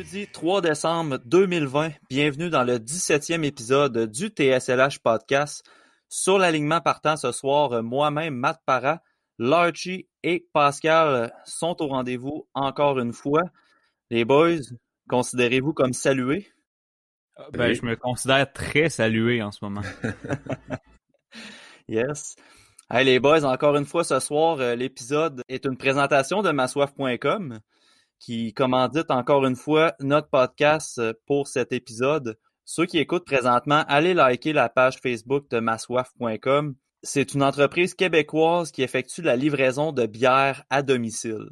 Jeudi 3 décembre 2020, bienvenue dans le 17e épisode du TSLH Podcast. Sur l'alignement partant ce soir, moi-même, Matt Parra, Larchie et Pascal sont au rendez-vous encore une fois. Les boys, considérez-vous comme salués? Ben, je me considère très salué en ce moment. Yes. Hey les boys, encore une fois ce soir, l'épisode est une présentation de massoif.com qui commandite encore une fois notre podcast pour cet épisode. Ceux qui écoutent présentement, allez liker la page Facebook de massoif.com. C'est une entreprise québécoise qui effectue la livraison de bières à domicile.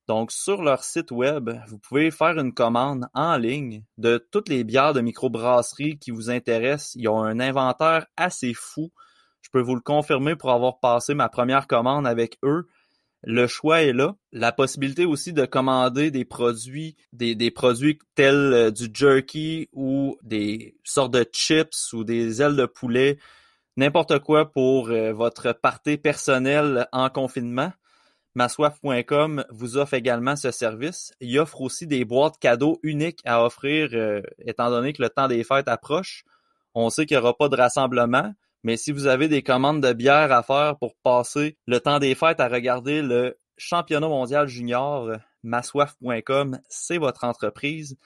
Donc, sur leur site web, vous pouvez faire une commande en ligne de toutes les bières de microbrasserie qui vous intéressent. Ils ont un inventaire assez fou. Je peux vous le confirmer pour avoir passé ma première commande avec eux. Le choix est là. La possibilité aussi de commander des produits, des produits tels du jerky ou des sortes de chips ou des ailes de poulet, n'importe quoi pour votre party personnel en confinement. Massoif.com vous offre également ce service. Il offre aussi des boîtes cadeaux uniques à offrir étant donné que le temps des fêtes approche. On sait qu'il n'y aura pas de rassemblement. Mais si vous avez des commandes de bière à faire pour passer le temps des fêtes à regarder le championnat mondial junior, massoif.com, c'est votre entreprise.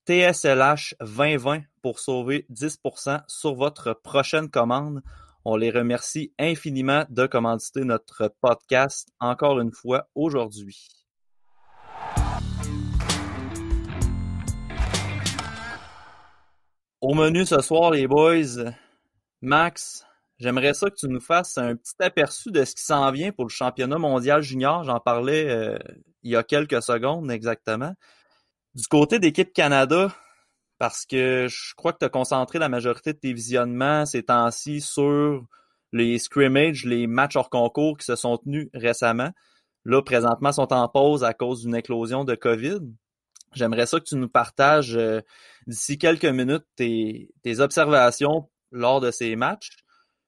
TSLH 2020 pour sauver 10% sur votre prochaine commande. On les remercie infiniment de commanditer notre podcast encore une fois aujourd'hui. Au menu ce soir, les boys, Max, j'aimerais ça que tu nous fasses un petit aperçu de ce qui s'en vient pour le championnat mondial junior. J'en parlais il y a quelques secondes exactement. Du côté d'équipe Canada, parce que je crois que tu as concentré la majorité de tes visionnements ces temps-ci sur les scrimmages, les matchs hors concours qui se sont tenus récemment. Là, présentement, sont en pause à cause d'une éclosion de COVID. J'aimerais ça que tu nous partages d'ici quelques minutes tes observations lors de ces matchs.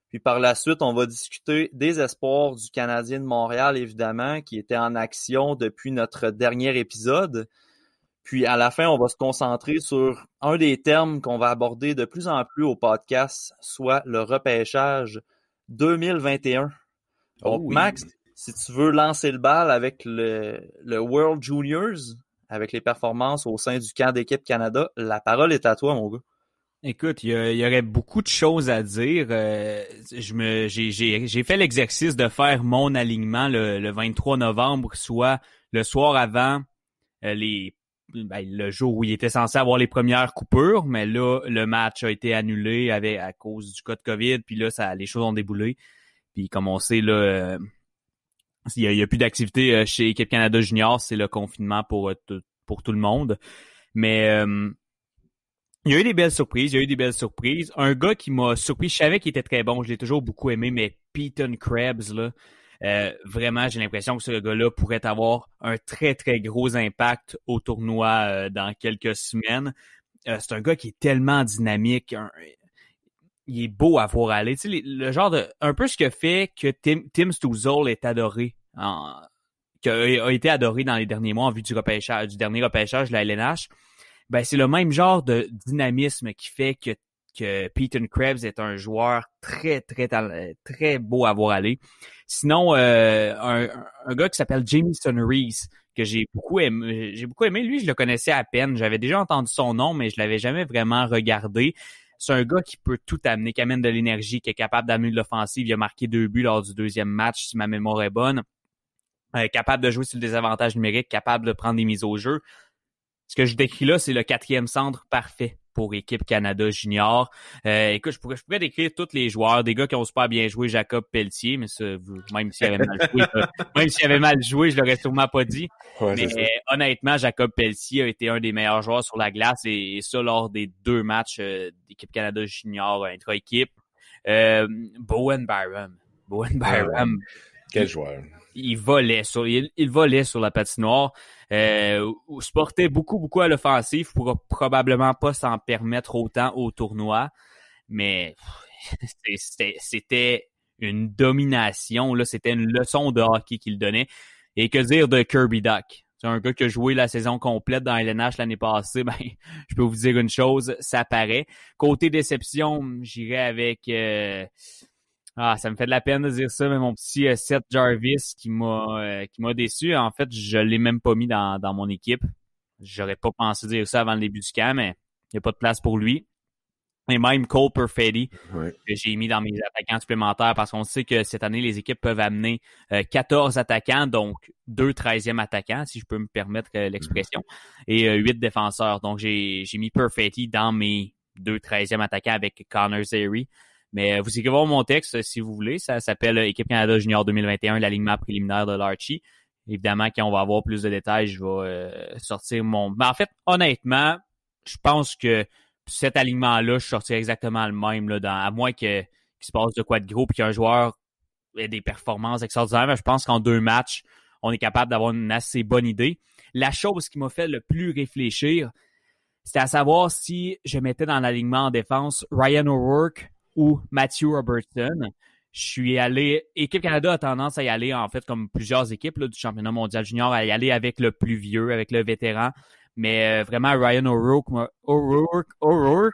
Puis par la suite, on va discuter des espoirs du Canadien de Montréal, évidemment, qui était en action depuis notre dernier épisode. Puis à la fin, on va se concentrer sur un des termes qu'on va aborder de plus en plus au podcast, soit le repêchage 2021. Donc oui. Max, si tu veux lancer le bal avec le World Juniors, avec les performances au sein du camp d'équipe Canada, la parole est à toi, mon gars. Écoute, il y aurait beaucoup de choses à dire. J'ai fait l'exercice de faire mon alignement le 23 novembre, soit le soir avant le jour où il était censé avoir les premières coupures, mais là, le match a été annulé à cause du cas de COVID, puis là, les choses ont déboulé. Puis comme on sait, là, il y a plus d'activité chez Équipe Canada Junior, c'est le confinement pour tout le monde. Mais il y a eu des belles surprises. Un gars qui m'a surpris, je savais qu'il était très bon, je l'ai toujours beaucoup aimé, mais Peyton Krebs, là, vraiment, j'ai l'impression que ce gars-là pourrait avoir un très, très gros impact au tournoi dans quelques semaines. C'est un gars qui est tellement dynamique, il est beau à voir aller. Tu sais, le genre de... Un peu ce que fait que Tim Stützle est adoré, qui a été adoré dans les derniers mois en vue du dernier repêchage de la LNH. Ben, c'est le même genre de dynamisme qui fait que Peyton Krebs est un joueur très, très, très beau à voir aller. Sinon, un gars qui s'appelle Jamison Rees, que j'ai beaucoup aimé. Lui, je le connaissais à peine. J'avais déjà entendu son nom, mais je l'avais jamais vraiment regardé. C'est un gars qui peut tout amener, qui amène de l'énergie, qui est capable d'amener de l'offensive. Il a marqué 2 buts lors du deuxième match, si ma mémoire est bonne. Capable de jouer sur le désavantage numérique, capable de prendre des mises au jeu. Ce que je décris là, c'est le 4e centre parfait pour Équipe Canada Junior. Écoute, je pourrais décrire tous les joueurs, des gars qui ont super bien joué, Jacob Pelletier, mais ça, même s'il avait mal joué, je l'aurais sûrement pas dit. Ouais, mais honnêtement, Jacob Pelletier a été un des meilleurs joueurs sur la glace et ça lors des 2 matchs d'Équipe Canada Junior intra-équipe. Bowen Byram. Quel joueur. Il volait sur la patinoire. Se portait beaucoup à l'offensive, pourra probablement pas s'en permettre autant au tournoi, mais c'était une domination, là, c'était une leçon de hockey qu'il donnait. Et que dire de Kirby Dach? C'est un gars qui a joué la saison complète dans LNH l'année passée, ben, je peux vous dire une chose, ça paraît. Côté déception, j'irais avec... ça me fait de la peine de dire ça, mais mon petit Seth Jarvis qui m'a déçu. En fait, je l'ai même pas mis dans mon équipe. J'aurais pas pensé dire ça avant le début du camp, mais il n'y a pas de place pour lui. Et même Cole Perfetti, que j'ai mis dans mes attaquants supplémentaires parce qu'on sait que cette année, les équipes peuvent amener 14 attaquants, donc 2 13e attaquants, si je peux me permettre l'expression, et 8 défenseurs. Donc, j'ai mis Perfetti dans mes 2 13e attaquants avec Connor Zary. Mais vous écrivez mon texte si vous voulez. Ça s'appelle Équipe Canada Junior 2021, l'alignement préliminaire de l'Archie. Évidemment, quand on va avoir plus de détails, je vais sortir mon... Mais en fait, honnêtement, je pense que cet alignement-là, je sortirais exactement le même, là, à moins qu'il se passe de quoi de gros et qu'un joueur ait des performances extraordinaires. Mais je pense qu'en 2 matchs, on est capable d'avoir une assez bonne idée. La chose qui m'a fait le plus réfléchir, c'était à savoir si je mettais dans l'alignement en défense Ryan O'Rourke ou Matthew Robertson. Je suis allé... Équipe Canada a tendance à y aller, en fait, comme plusieurs équipes là, du championnat mondial junior, à y aller avec le plus vieux, avec le vétéran. Mais vraiment, Ryan O'Rourke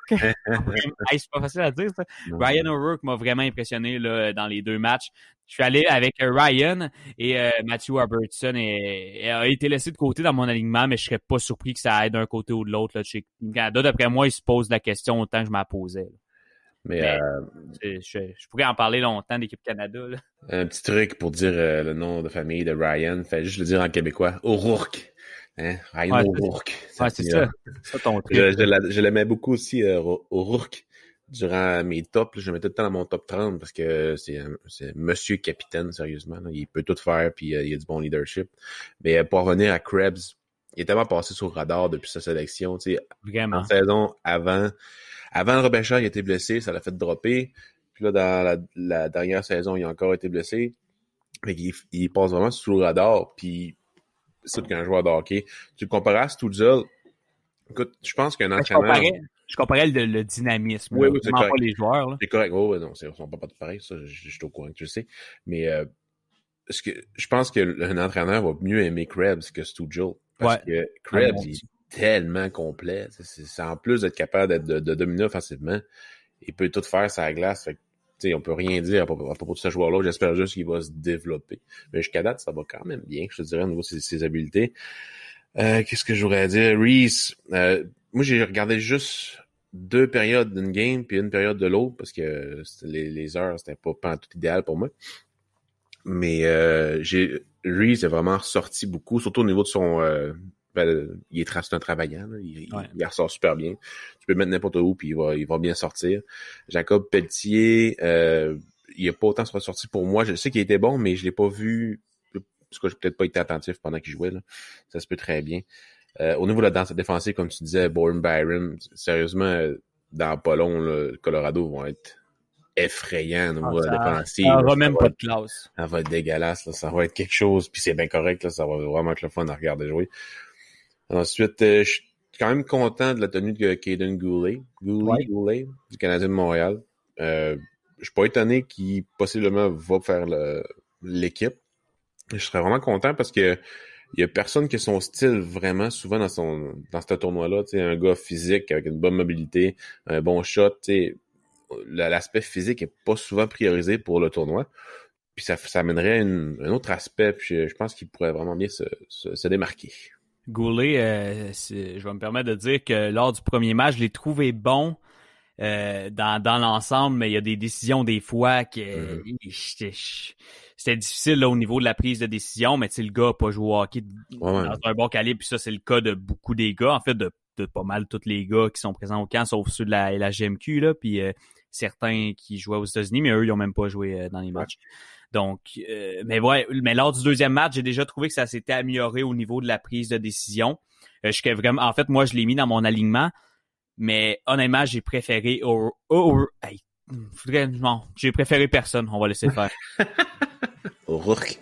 c'est pas facile à dire, ça. Ryan O'Rourke m'a vraiment impressionné là, dans les 2 matchs. Je suis allé avec Ryan et Matthew Robertson a été laissé de côté dans mon alignement, mais je serais pas surpris que ça aille d'un côté ou de l'autre. Là, chez Canada, d'après moi, il se pose la question autant que je m'en posais. Là. Mais je pourrais en parler longtemps d'équipe Canada. Là. Un petit truc pour dire le nom de famille de Ryan, fait juste le dire en québécois. O'Rourke. Hein? Ryan O'Rourke. C'est ça. C'est ton truc. Je l'aimais beaucoup aussi, O'Rourke. Durant mes tops, je le mettais tout le temps dans mon top 30 parce que c'est monsieur capitaine, sérieusement. Là. Il peut tout faire puis il a du bon leadership. Mais pour revenir à Krebs, il est tellement passé sur le radar depuis sa sélection. Vraiment. En saison avant le repêchage, il a été blessé, ça l'a fait dropper. Puis là, dans la dernière saison, il a encore été blessé. Mais il passe vraiment sous le radar. Puis c'est qu'un joueur de hockey. Tu le comparais à Stützle. Écoute, je pense qu'un entraîneur... Je comparais le dynamisme. Oui, c'est correct. Pas les joueurs. Là. C'est correct. Oh, non, ils sont pas tous pareils. Ça, je suis au courant que tu le sais. Mais je pense qu'un entraîneur va mieux aimer Krebs que Stützle. Parce que Krebs, il est tellement complet. C'est en plus d'être capable de dominer offensivement, il peut tout faire sur la glace. Fait que, on peut rien dire à propos de ce joueur-là. J'espère juste qu'il va se développer. Mais jusqu'à date, ça va quand même bien, je te dirais, au niveau de ses habiletés. Qu'est-ce que je voudrais dire? Reese, moi, j'ai regardé juste 2 périodes d'une game puis une période de l'autre parce que les heures, c'était pas tout idéal pour moi. Mais Reese a vraiment ressorti beaucoup, surtout au niveau de son... c'est un travaillant. Là. Il ressort super bien. Tu peux le mettre n'importe où puis il va bien sortir. Jacob Pelletier, il n'a pas autant ressorti pour moi. Je sais qu'il était bon, mais je l'ai pas vu... Parce que j'ai peut-être pas été attentif pendant qu'il jouait. Là. Ça se peut très bien. Au niveau de la danse défensive, comme tu disais, Bourne Byron, sérieusement, dans pas long, le Colorado vont être effrayants au niveau de la défensive. Ça va même pas de classe. Ça va être dégueulasse. Là. Ça va être quelque chose. Puis c'est bien correct. Là. Ça va vraiment être le fun à regarder jouer. Ensuite, je suis quand même content de la tenue de Caden Goulet du Canadien de Montréal. Je suis pas étonné qu'il possiblement va faire l'équipe. Je serais vraiment content parce que il y a personne qui a son style vraiment souvent dans ce tournoi-là. Un gars physique avec une bonne mobilité, un bon shot. L'aspect physique est pas souvent priorisé pour le tournoi. Puis ça amènerait un autre aspect. Puis je pense qu'il pourrait vraiment bien se démarquer. Goulet, je vais me permettre de dire que lors du premier match, je l'ai trouvé bon dans l'ensemble, mais il y a des décisions des fois que c'était difficile là, au niveau de la prise de décision, mais tu sais, le gars n'a pas joué au hockey dans un bon calibre, puis ça, c'est le cas de beaucoup des gars, en fait, de pas mal tous les gars qui sont présents au camp, sauf ceux de la GMQ, là, puis certains qui jouaient aux États-Unis, mais eux, ils n'ont même pas joué dans les matchs. Donc, mais lors du deuxième match, j'ai déjà trouvé que ça s'était amélioré au niveau de la prise de décision. En fait, moi, je l'ai mis dans mon alignement, mais honnêtement, j'ai préféré j'ai préféré personne. On va laisser faire. O'Rourke.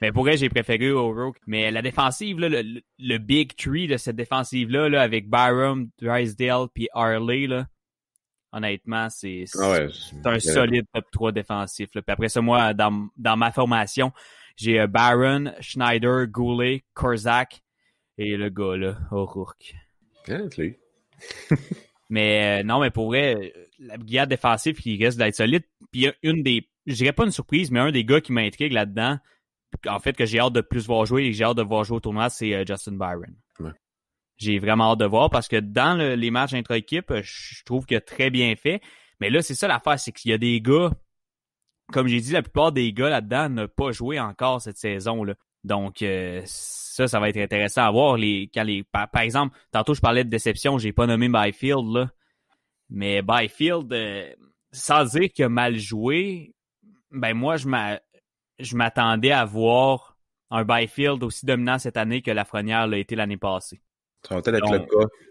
Mais pour vrai, j'ai préféré O'Rourke. Mais la défensive, là, le big three de cette défensive-là, là, avec Byram, Drysdale puis Harley, là, honnêtement, c'est un solide top 3 défensif. Là. Puis après ça, moi, dans ma formation, J'ai Barron, Schneider, Goulet, Korzak et le gars, là, O'Rourke. Hein, c'est lui. Mais non, mais pour vrai, la brigade défensive qui risque d'être solide. Puis il y a je dirais pas une surprise, mais un des gars qui m'intrigue là-dedans, en fait, que j'ai hâte de plus voir jouer et que j'ai hâte de voir jouer au tournoi, c'est Justin Byron. Ouais. J'ai vraiment hâte de voir parce que dans les matchs intra-équipe, je trouve qu'il a très bien fait. Mais là, c'est ça l'affaire, c'est qu'il y a des gars, comme j'ai dit, la plupart des gars là-dedans n'ont pas joué encore cette saison-là. Donc, ça va être intéressant à voir. Par exemple, tantôt, je parlais de déception, j'ai pas nommé Byfield, là. Mais Byfield, sans dire qu'il a mal joué, ben moi, je m'attendais à voir un Byfield aussi dominant cette année que Lafrenière l'a été l'année passée. Ça va peut-être être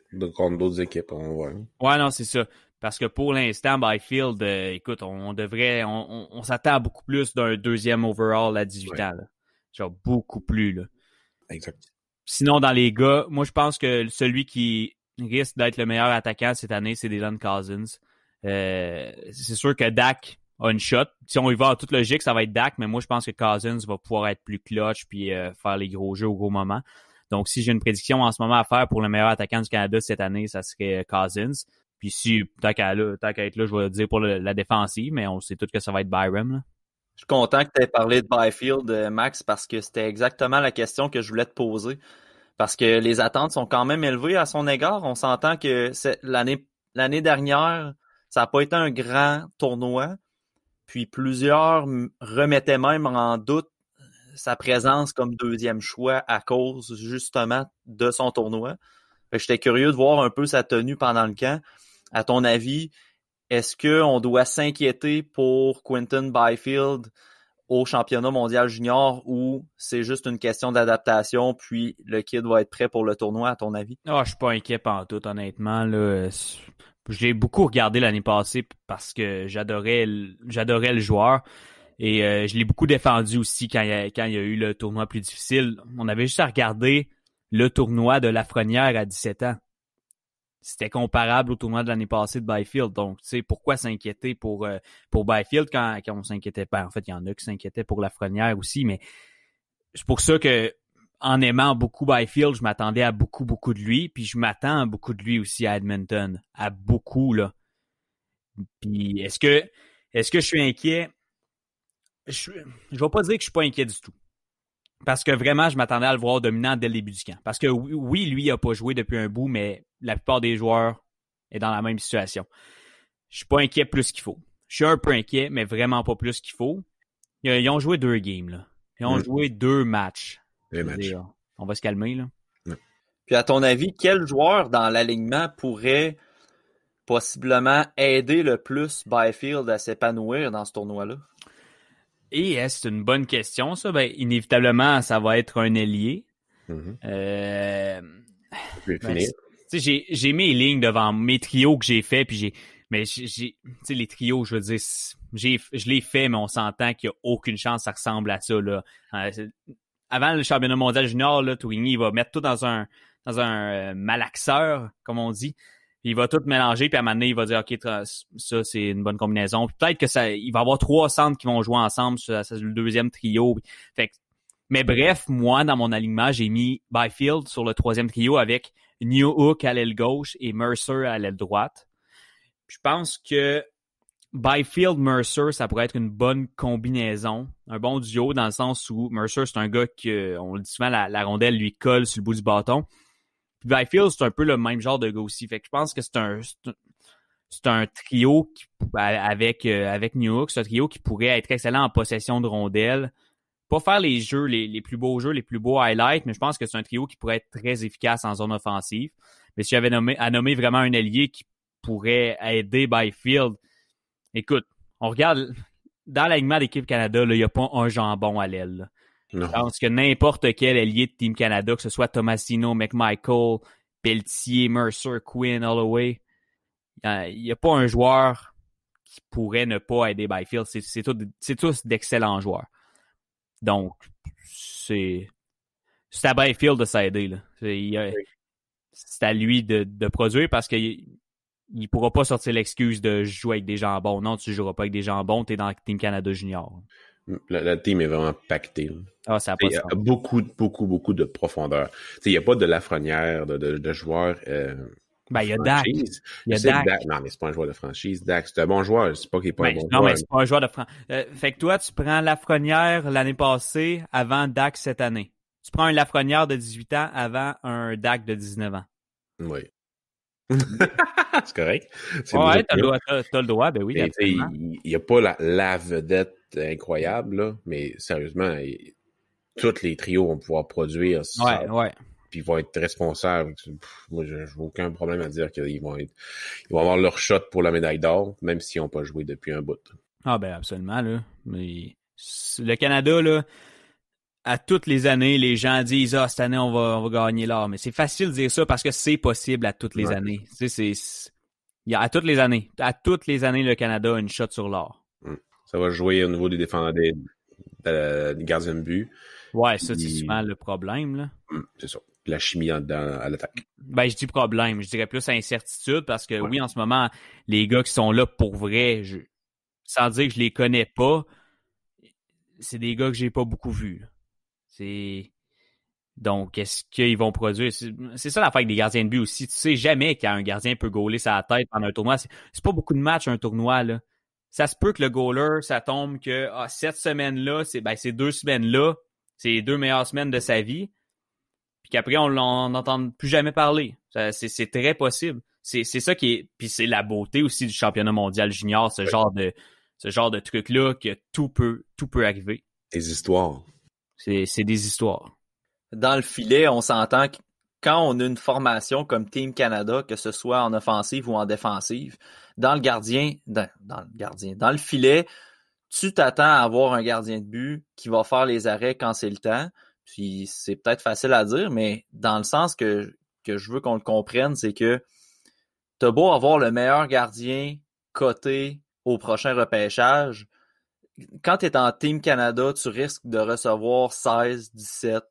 le cas contre d'autres équipes. Ouais, non, c'est ça. Parce que pour l'instant, Byfield, écoute, on s'attend à beaucoup plus d'un deuxième overall à 18 ans. Là. Genre beaucoup plus. Là. Exact. Sinon, dans les gars, moi, je pense que celui qui risque d'être le meilleur attaquant cette année, c'est Dylan Cousins. C'est sûr que Dak a une shot. Si on y va en toute logique, ça va être Dak, mais moi, je pense que Cousins va pouvoir être plus clutch puis faire les gros jeux au gros moment. Donc, si j'ai une prédiction en ce moment à faire pour le meilleur attaquant du Canada cette année, ça serait Cousins. Puis si, tant qu'à être là, je vais dire pour la défensive, mais on sait tous que ça va être Byram. Là. Je suis content que tu aies parlé de Byfield, Max, parce que c'était exactement la question que je voulais te poser. Parce que les attentes sont quand même élevées à son égard. On s'entend que l'année dernière, ça n'a pas été un grand tournoi. Puis plusieurs remettaient même en doute sa présence comme deuxième choix à cause justement de son tournoi. Fait que j'étais curieux de voir un peu sa tenue pendant le camp. À ton avis, est-ce qu'on doit s'inquiéter pour Quinton Byfield au championnat mondial junior ou c'est juste une question d'adaptation puis le kid va être prêt pour le tournoi, à ton avis? Je suis pas inquiet pantoute, honnêtement. Là. J'ai beaucoup regardé l'année passée parce que j'adorais le joueur. Et je l'ai beaucoup défendu aussi quand il y a eu le tournoi plus difficile. On avait juste à regarder le tournoi de Lafrenière à 17 ans. C'était comparable au tournoi de l'année passée de Byfield. Donc, tu sais, pourquoi s'inquiéter pour Byfield quand on s'inquiétait pas? En fait, il y en a qui s'inquiétaient pour Lafrenière aussi, mais c'est pour ça que en aimant beaucoup Byfield, je m'attendais à beaucoup, beaucoup de lui. Puis je m'attends à beaucoup de lui aussi à Edmonton. À beaucoup, là. Puis est-ce que je suis inquiet? Je vais pas dire que je suis pas inquiet du tout. Parce que vraiment, je m'attendais à le voir dominant dès le début du camp. Parce que oui, lui, il a pas joué depuis un bout, mais la plupart des joueurs est dans la même situation. Je suis pas inquiet plus qu'il faut. Je suis un peu inquiet, mais vraiment pas plus qu'il faut. Ils ont joué 2 games, là. Ils ont joué 2 matchs. On va se calmer, là. Puis à ton avis, quel joueur dans l'alignement pourrait possiblement aider le plus Byfield à s'épanouir dans ce tournoi-là? Et c'est une bonne question, ça. Ben, inévitablement, ça va être un ailier. J'ai mes lignes devant mes trios que j'ai fait, puis les trios, je veux dire, je l'ai fait, mais on s'entend qu'il n'y a aucune chance que ça ressemble à ça, là. Avant le championnat mondial junior, là, Tourigny, il va mettre tout dans un malaxeur, comme on dit. Puis il va tout mélanger, puis à un moment donné, il va dire, OK, ça, c'est une bonne combinaison. Puis peut-être que il va y avoir 3 centres qui vont jouer ensemble, c'est le deuxième trio. Fait que, mais bref, moi, dans mon alignement, j'ai mis Byfield sur le 3e trio avec Newhook à l'aile gauche et Mercer à l'aile droite. Puis je pense que Byfield-Mercer, ça pourrait être une bonne combinaison, un bon duo dans le sens où Mercer, c'est un gars que, on le dit souvent, la rondelle lui colle sur le bout du bâton. Puis Byfield, c'est un peu le même genre de gars aussi. Fait que je pense que c'est un trio avec Newhook, c'est un trio qui pourrait être excellent en possession de rondelles. Pas faire les jeux, les plus beaux jeux, les plus beaux highlights, mais je pense que c'est un trio qui pourrait être très efficace en zone offensive. Mais si j'avais à nommer vraiment un allié qui pourrait aider Byfield, écoute, on regarde dans l'alignement d'équipe Canada, il n'y a pas un jambon à l'aile. Là. Je pense que n'importe quel allié de Team Canada, que ce soit Tomasino, McMichael, Pelletier, Mercer, Quinn, Holloway, il n'y a pas un joueur qui pourrait ne pas aider Byfield. C'est tous d'excellents joueurs. Donc, c'est à Byfield de s'aider. Là. C'est à lui de produire parce qu'il ne pourra pas sortir l'excuse de jouer avec des jambons. Non, tu ne joueras pas avec des jambons, tu es dans Team Canada Junior. Le team est vraiment pacté. Ah, ça a pas Il y a beaucoup de profondeur. Il n'y a pas de Lafrenière, de joueurs. Il y a Dak. Il y a Dak. Non, mais c'est pas un joueur de franchise. Dak, c'est un bon joueur. C'est pas qu'il est pas un bon joueur. Non, mais c'est pas un joueur de franchise. Fait que toi, tu prends Lafrenière l'année passée avant Dak cette année. Tu prends un Lafrenière de 18 ans avant un Dak de 19 ans. Oui. C'est correct. Ouais, t'as le droit, ben oui. Il n'y a pas la vedette incroyable, là, mais sérieusement, tous les trios vont pouvoir produire. Ouais. Puis ils vont être responsables. Moi, je n'ai aucun problème à dire qu'ils vont avoir leur shot pour la médaille d'or, même s'ils n'ont pas joué depuis un bout. Ah ben absolument, là. Mais le Canada, là, à toutes les années, les gens disent cette année, on va gagner l'or. Mais c'est facile de dire ça parce que c'est possible à toutes les années. À toutes les années. À toutes les années, le Canada a une shot sur l'or. Ça va jouer au niveau des défenseurs des gardiens de but. Ouais, ça, c'est souvent le problème, là. C'est ça. La chimie à l'attaque. Ben, je dis problème. Je dirais plus incertitude parce que oui, en ce moment, les gars qui sont là pour vrai, sans dire que je les connais pas, c'est des gars que j'ai pas beaucoup vus, là. Donc, est-ce qu'ils vont produire? C'est ça l'affaire avec des gardiens de but aussi. Tu sais jamais quand un gardien peut gauler sa tête pendant un tournoi. C'est pas beaucoup de matchs, un tournoi, là. Ça se peut que le goaler, ça tombe que cette semaine-là, ces 2 semaines-là, c'est les 2 meilleures semaines de sa vie. Puis qu'après, on n'entend plus jamais parler. C'est très possible. C'est ça qui est... Puis c'est la beauté aussi du championnat mondial junior, ce genre de truc-là, que tout peut arriver. Des histoires. C'est des histoires. Dans le filet, on s'entend que quand on a une formation comme Team Canada, que ce soit en offensive ou en défensive, dans le filet, tu t'attends à avoir un gardien de but qui va faire les arrêts quand c'est le temps. Puis c'est peut-être facile à dire, mais dans le sens que je veux qu'on le comprenne, c'est que t'as beau avoir le meilleur gardien coté au prochain repêchage, quand tu es en Team Canada, tu risques de recevoir 16, 17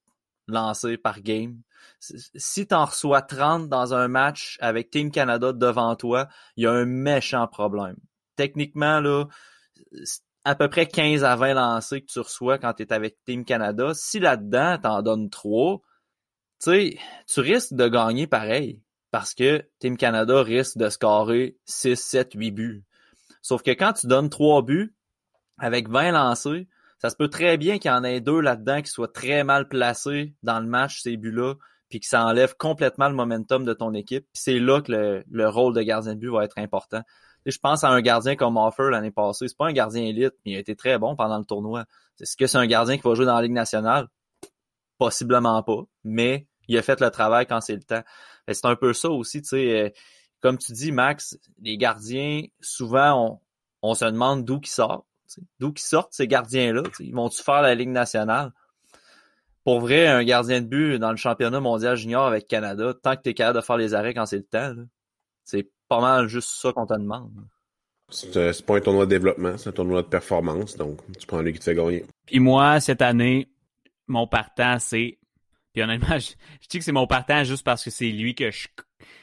lancés par game. Si tu en reçois 30 dans un match avec Team Canada devant toi, il y a un méchant problème. Techniquement, là, à peu près 15 à 20 lancés que tu reçois quand tu es avec Team Canada. Si là-dedans, tu en donnes 3, tu risques de gagner pareil parce que Team Canada risque de scorer 6, 7, 8 buts. Sauf que quand tu donnes 3 buts, avec 20 lancés, ça se peut très bien qu'il y en ait 2 là-dedans qui soient très mal placés dans le match, ces buts-là, puis que ça enlève complètement le momentum de ton équipe. Puis c'est là que le rôle de gardien de but va être important. Je pense à un gardien comme Offer l'année passée. C'est pas un gardien élite, mais il a été très bon pendant le tournoi. Est-ce que c'est un gardien qui va jouer dans la Ligue nationale? Possiblement pas, mais il a fait le travail quand c'est le temps. Et c'est un peu ça aussi, tu sais. Comme tu dis, Max, les gardiens, souvent, on se demande d'où ils sortent. D'où qu'ils sortent ces gardiens-là? Ils vont-tu faire la Ligue nationale? Pour vrai, un gardien de but dans le championnat mondial junior avec Canada, tant que tu es capable de faire les arrêts quand c'est le temps, là, c'est pas mal juste ça qu'on te demande. C'est pas un tournoi de développement, c'est un tournoi de performance, donc tu prends lui qui te fait gagner. Puis moi, cette année, mon partant, c'est... Puis honnêtement, je dis que c'est mon partant juste parce que c'est lui que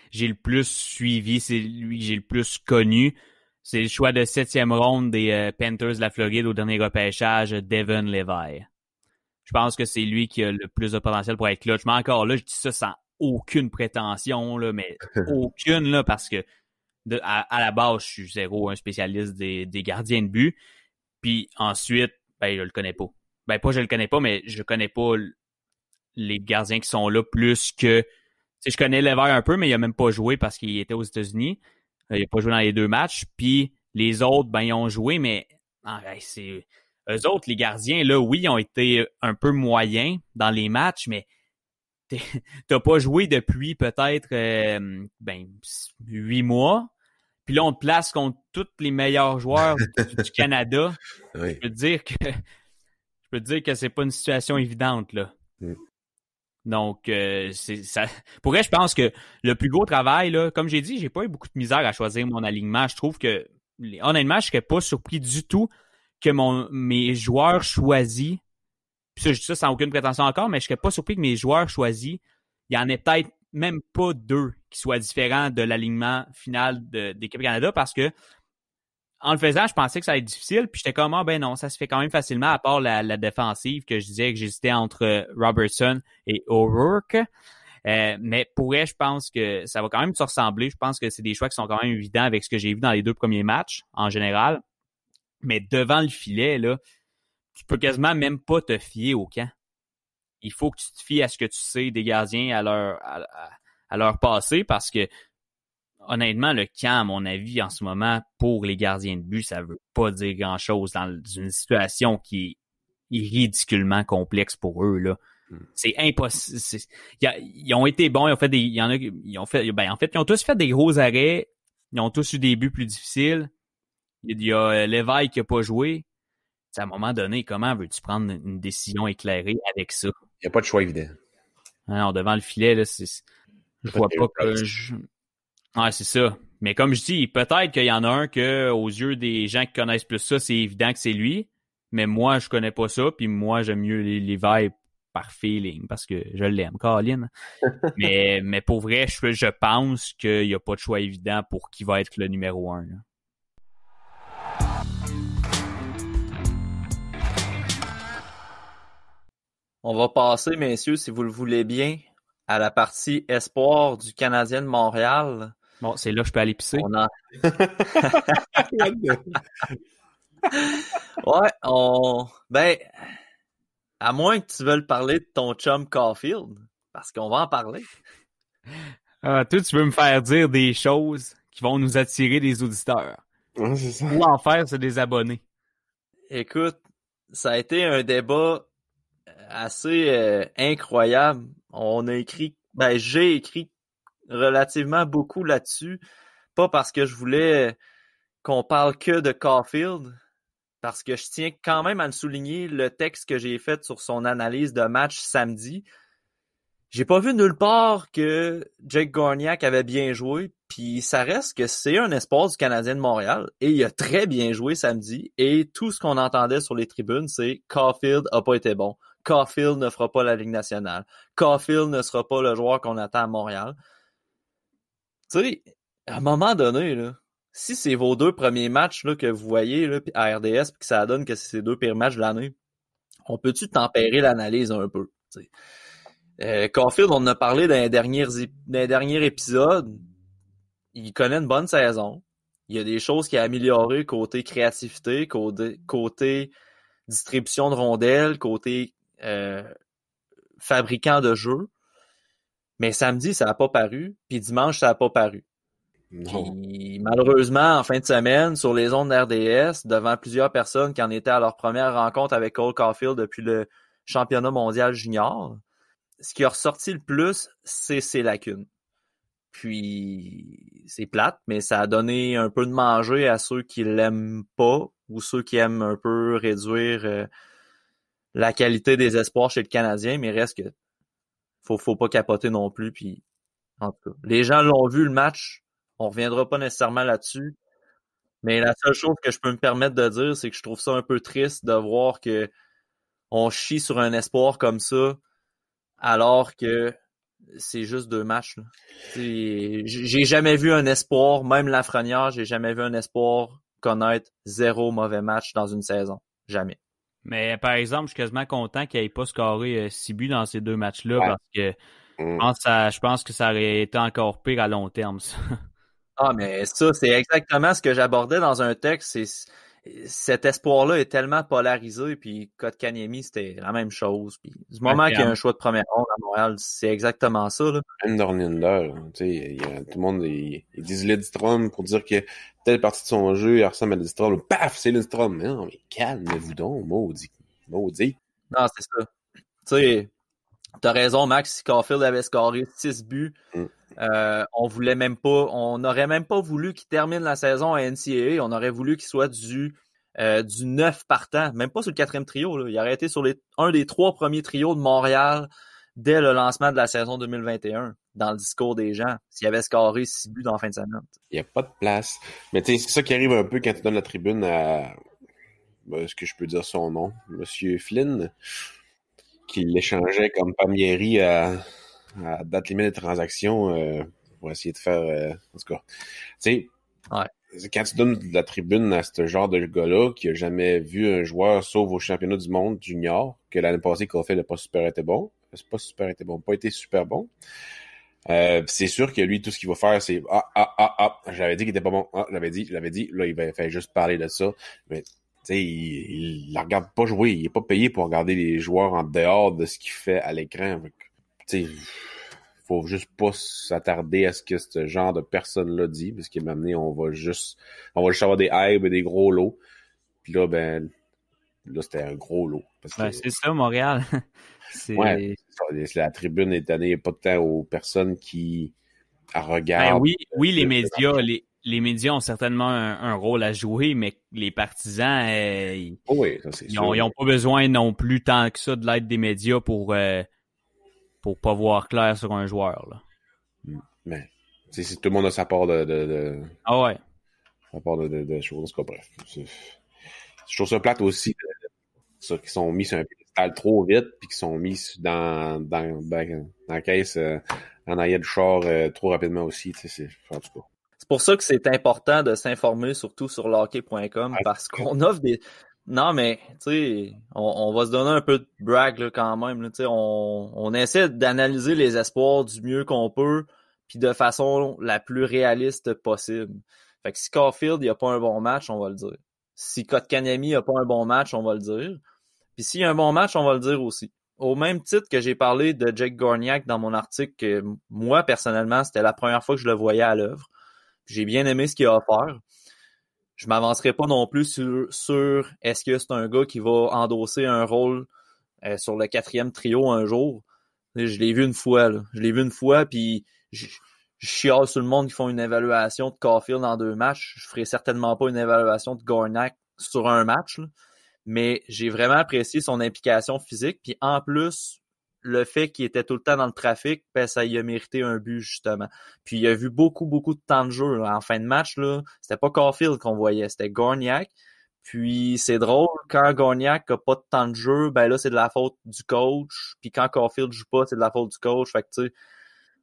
j'ai le plus suivi, c'est lui que j'ai le plus connu. C'est le choix de 7e ronde des Panthers de la Floride au dernier repêchage, Devon Levi. Je pense que c'est lui qui a le plus de potentiel pour être clutch. Mais encore là, je dis ça sans aucune prétention, là, mais aucune, là, parce que à la base, je suis zéro un spécialiste des gardiens de but. Puis ensuite, je le connais pas. Pas je le connais pas, mais je connais pas les gardiens qui sont là plus que... je connais Lever un peu, mais il a même pas joué parce qu'il était aux États-Unis. Il a pas joué dans les 2 matchs. Puis les autres, ils ont joué, mais c'est... Eux autres, les gardiens, là, oui, ils ont été un peu moyens dans les matchs, mais t'as pas joué depuis peut-être 8 mois. Puis là, on te place contre tous les meilleurs joueurs du Canada. Oui. Je peux te dire que c'est pas une situation évidente, là. Donc, ça. Pour vrai, je pense que le plus gros travail, là, comme j'ai dit, j'ai pas eu beaucoup de misère à choisir mon alignement. Je trouve que, honnêtement, je serais pas surpris du tout que mes joueurs choisis, puis ça, je dis ça sans aucune prétention encore, mais je serais pas surpris que mes joueurs choisis, il y en ait peut-être même pas 2 qui soient différents de l'alignement final d'équipe Canada parce que en le faisant, je pensais que ça allait être difficile, puis j'étais comme, ben non, ça se fait quand même facilement, à part la défensive, que je disais que j'hésitais entre Robertson et O'Rourke. Mais pour elle, je pense que ça va quand même se ressembler. Je pense que c'est des choix qui sont quand même évidents avec ce que j'ai vu dans les 2 premiers matchs, en général. Mais devant le filet, là, tu peux quasiment même pas te fier au camp. Il faut que tu te fies à ce que tu sais des gardiens à leur passé, parce que honnêtement, le camp, à mon avis, en ce moment, pour les gardiens de but, ça veut pas dire grand-chose dans une situation qui est ridiculement complexe pour eux, là. C'est impossible. Ils ont été bons, ils ont tous fait des gros arrêts, ils ont tous eu des buts plus difficiles. Il y a Lévesque qui a pas joué. À un moment donné, comment veux-tu prendre une décision éclairée avec ça? Il n'y a pas de choix évident. Non, devant le filet, là, je vois pas que Ouais, c'est ça. Mais comme je dis, peut-être qu'il y en a un que, aux yeux des gens qui connaissent plus ça, c'est évident que c'est lui. Mais moi, je connais pas ça, puis moi, j'aime mieux les vibes par feeling, parce que je l'aime, Colin. mais pour vrai, je pense qu'il y a pas de choix évident pour qui va être le numéro 1. Là. On va passer, messieurs, si vous le voulez bien, à la partie espoir du Canadien de Montréal. Bon, c'est là que je peux aller pisser. Ouais, à moins que tu veuilles parler de ton chum Caulfield, parce qu'on va en parler. Toi, tu veux me faire dire des choses qui vont nous attirer des auditeurs. Ouais, c'est ça. Ou en faire, c'est des abonnés. Écoute, ça a été un débat assez incroyable. J'ai écrit relativement beaucoup là-dessus. Pas parce que je voulais qu'on parle que de Caulfield, parce que je tiens quand même à le souligner, le texte que j'ai fait sur son analyse de match samedi. J'ai pas vu nulle part que Jake Gorniak avait bien joué, puis ça reste que c'est un espoir du Canadien de Montréal, et il a très bien joué samedi, et tout ce qu'on entendait sur les tribunes, c'est Caulfield a pas été bon. Caulfield ne fera pas la Ligue nationale. Caulfield ne sera pas le joueur qu'on attend à Montréal. Tu sais, à un moment donné, là, si c'est vos 2 premiers matchs là, que vous voyez là, à RDS, puis que ça donne que c'est ces 2 pires matchs de l'année, on peut-tu tempérer l'analyse un peu? Caulfield, on en a parlé dans les derniers épisodes. Il connaît une bonne saison. Il y a des choses qui a amélioré côté créativité, côté distribution de rondelles, côté fabricant de jeux. Mais samedi, ça n'a pas paru. Puis dimanche, ça n'a pas paru. Puis, malheureusement, en fin de semaine, sur les ondes RDS, devant plusieurs personnes qui en étaient à leur première rencontre avec Cole Caulfield depuis le championnat mondial junior, ce qui a ressorti le plus, c'est ses lacunes. Puis, c'est plate, mais ça a donné un peu de manger à ceux qui l'aiment pas ou ceux qui aiment un peu réduire la qualité des espoirs chez le Canadien, mais reste que faut pas capoter non plus. Puis, en tout cas, les gens l'ont vu le match, on reviendra pas nécessairement là-dessus, mais la seule chose que je peux me permettre de dire, c'est que je trouve ça un peu triste de voir que on chie sur un espoir comme ça, alors que c'est juste 2 matchs. Là. J'ai jamais vu un espoir, même Lafrenière, j'ai jamais vu un espoir connaître 0 mauvais match dans une saison. Jamais. Mais par exemple, je suis quasiment content qu'il n'ait pas scoré 6 buts dans ces 2 matchs-là, parce que je pense que ça aurait été encore pire à long terme, ça. Ah, mais ça, c'est exactement ce que j'abordais dans un texte. Cet espoir-là est tellement polarisé, puis Kotkaniemi, c'était la même chose. Puis du moment qu'il y a un choix de première ronde à Montréal, c'est exactement ça. Là. Même Norlinder, tout le monde, ils disent Lidstrom pour dire que telle partie de son jeu, il ressemble à Lidstrom. Paf, c'est Lidstrom. Non, mais calmez-vous donc, maudit. Non, c'est ça. Tu sais, t'as raison, Max, si Caulfield avait scoré 6 buts, on n'aurait même pas voulu qu'il termine la saison à NCAA, on aurait voulu qu'il soit du 9 partant, même pas sur le 4e trio. Là. Il aurait été sur un des 3 premiers trios de Montréal dès le lancement de la saison 2021, dans le discours des gens, s'il avait scoré 6 buts dans la fin de semaine. Il n'y a pas de place. Mais tu sais, c'est ça qui arrive un peu quand tu donnes la tribune à... est-ce que je peux dire son nom? Monsieur Flynn, qui l'échangeait comme Palmieri à date limite des transactions pour essayer de faire... en tout cas, tu sais, quand tu donnes de la tribune à ce genre de gars-là qui a jamais vu un joueur sauf au championnat du monde junior, que l'année passée Caulfield n'a pas super été bon, pas été super bon. C'est sûr que lui, tout ce qu'il va faire, c'est j'avais dit qu'il était pas bon. J'avais dit. Là, il va faire juste parler de ça. Mais tu sais, il la regarde pas jouer. Il est pas payé pour regarder les joueurs en dehors de ce qu'il fait à l'écran. Tu sais, faut juste pas s'attarder à ce que ce genre de personne-là dit, parce qu'à un moment donné, on va juste avoir des hypes et des gros lots. Puis là, là, c'était un gros lot. C'est ça, Montréal. Ouais, la tribune est donnée pas de temps aux personnes qui regardent. Oui, les médias ont certainement un rôle à jouer, mais les partisans, oui, ça, c'est sûr. Ils ont pas besoin non plus tant que ça de l'aide des médias pour pas voir clair sur un joueur, là. Mais si tout le monde a sa part de ah ouais. Sa part de choses, en tout cas, bref. Je trouve ça plate aussi, ceux qui sont mis sur un pédestal trop vite, puis qui sont mis dans la caisse en arrière du char trop rapidement aussi, tu sais, en tout cas. C'est pour ça que c'est important de s'informer, surtout sur hockey.com, parce qu'on offre des... Non, mais, tu sais, on va se donner un peu de brag, là, quand même, là, tu sais, on essaie d'analyser les espoirs du mieux qu'on peut, puis de façon la plus réaliste possible. Fait que si Caulfield, il a pas un bon match, on va le dire. Si Kotkaniemi a pas un bon match, on va le dire. Puis s'il y a un bon match, on va le dire aussi. Au même titre que j'ai parlé de Jake Gorniak dans mon article, que moi, personnellement, c'était la première fois que je le voyais à l'œuvre. J'ai bien aimé ce qu'il a offert. Je m'avancerai pas non plus sur est-ce que c'est un gars qui va endosser un rôle sur le 4e trio un jour. Je l'ai vu une fois, là. Puis je chiale sur le monde qui font une évaluation de Caulfield en 2 matchs. Je ferai certainement pas une évaluation de Gorniak sur un match, là. Mais j'ai vraiment apprécié son implication physique. Puis en plus, le fait qu'il était tout le temps dans le trafic, ça y a mérité un but, justement. Puis il a vu beaucoup de temps de jeu. Là. En fin de match, là, c'était pas Caulfield qu'on voyait, c'était Gorniak. Puis c'est drôle, quand Gorniak a pas de temps de jeu, là, c'est de la faute du coach. Puis quand Caulfield joue pas, c'est de la faute du coach. Fait que, tu sais,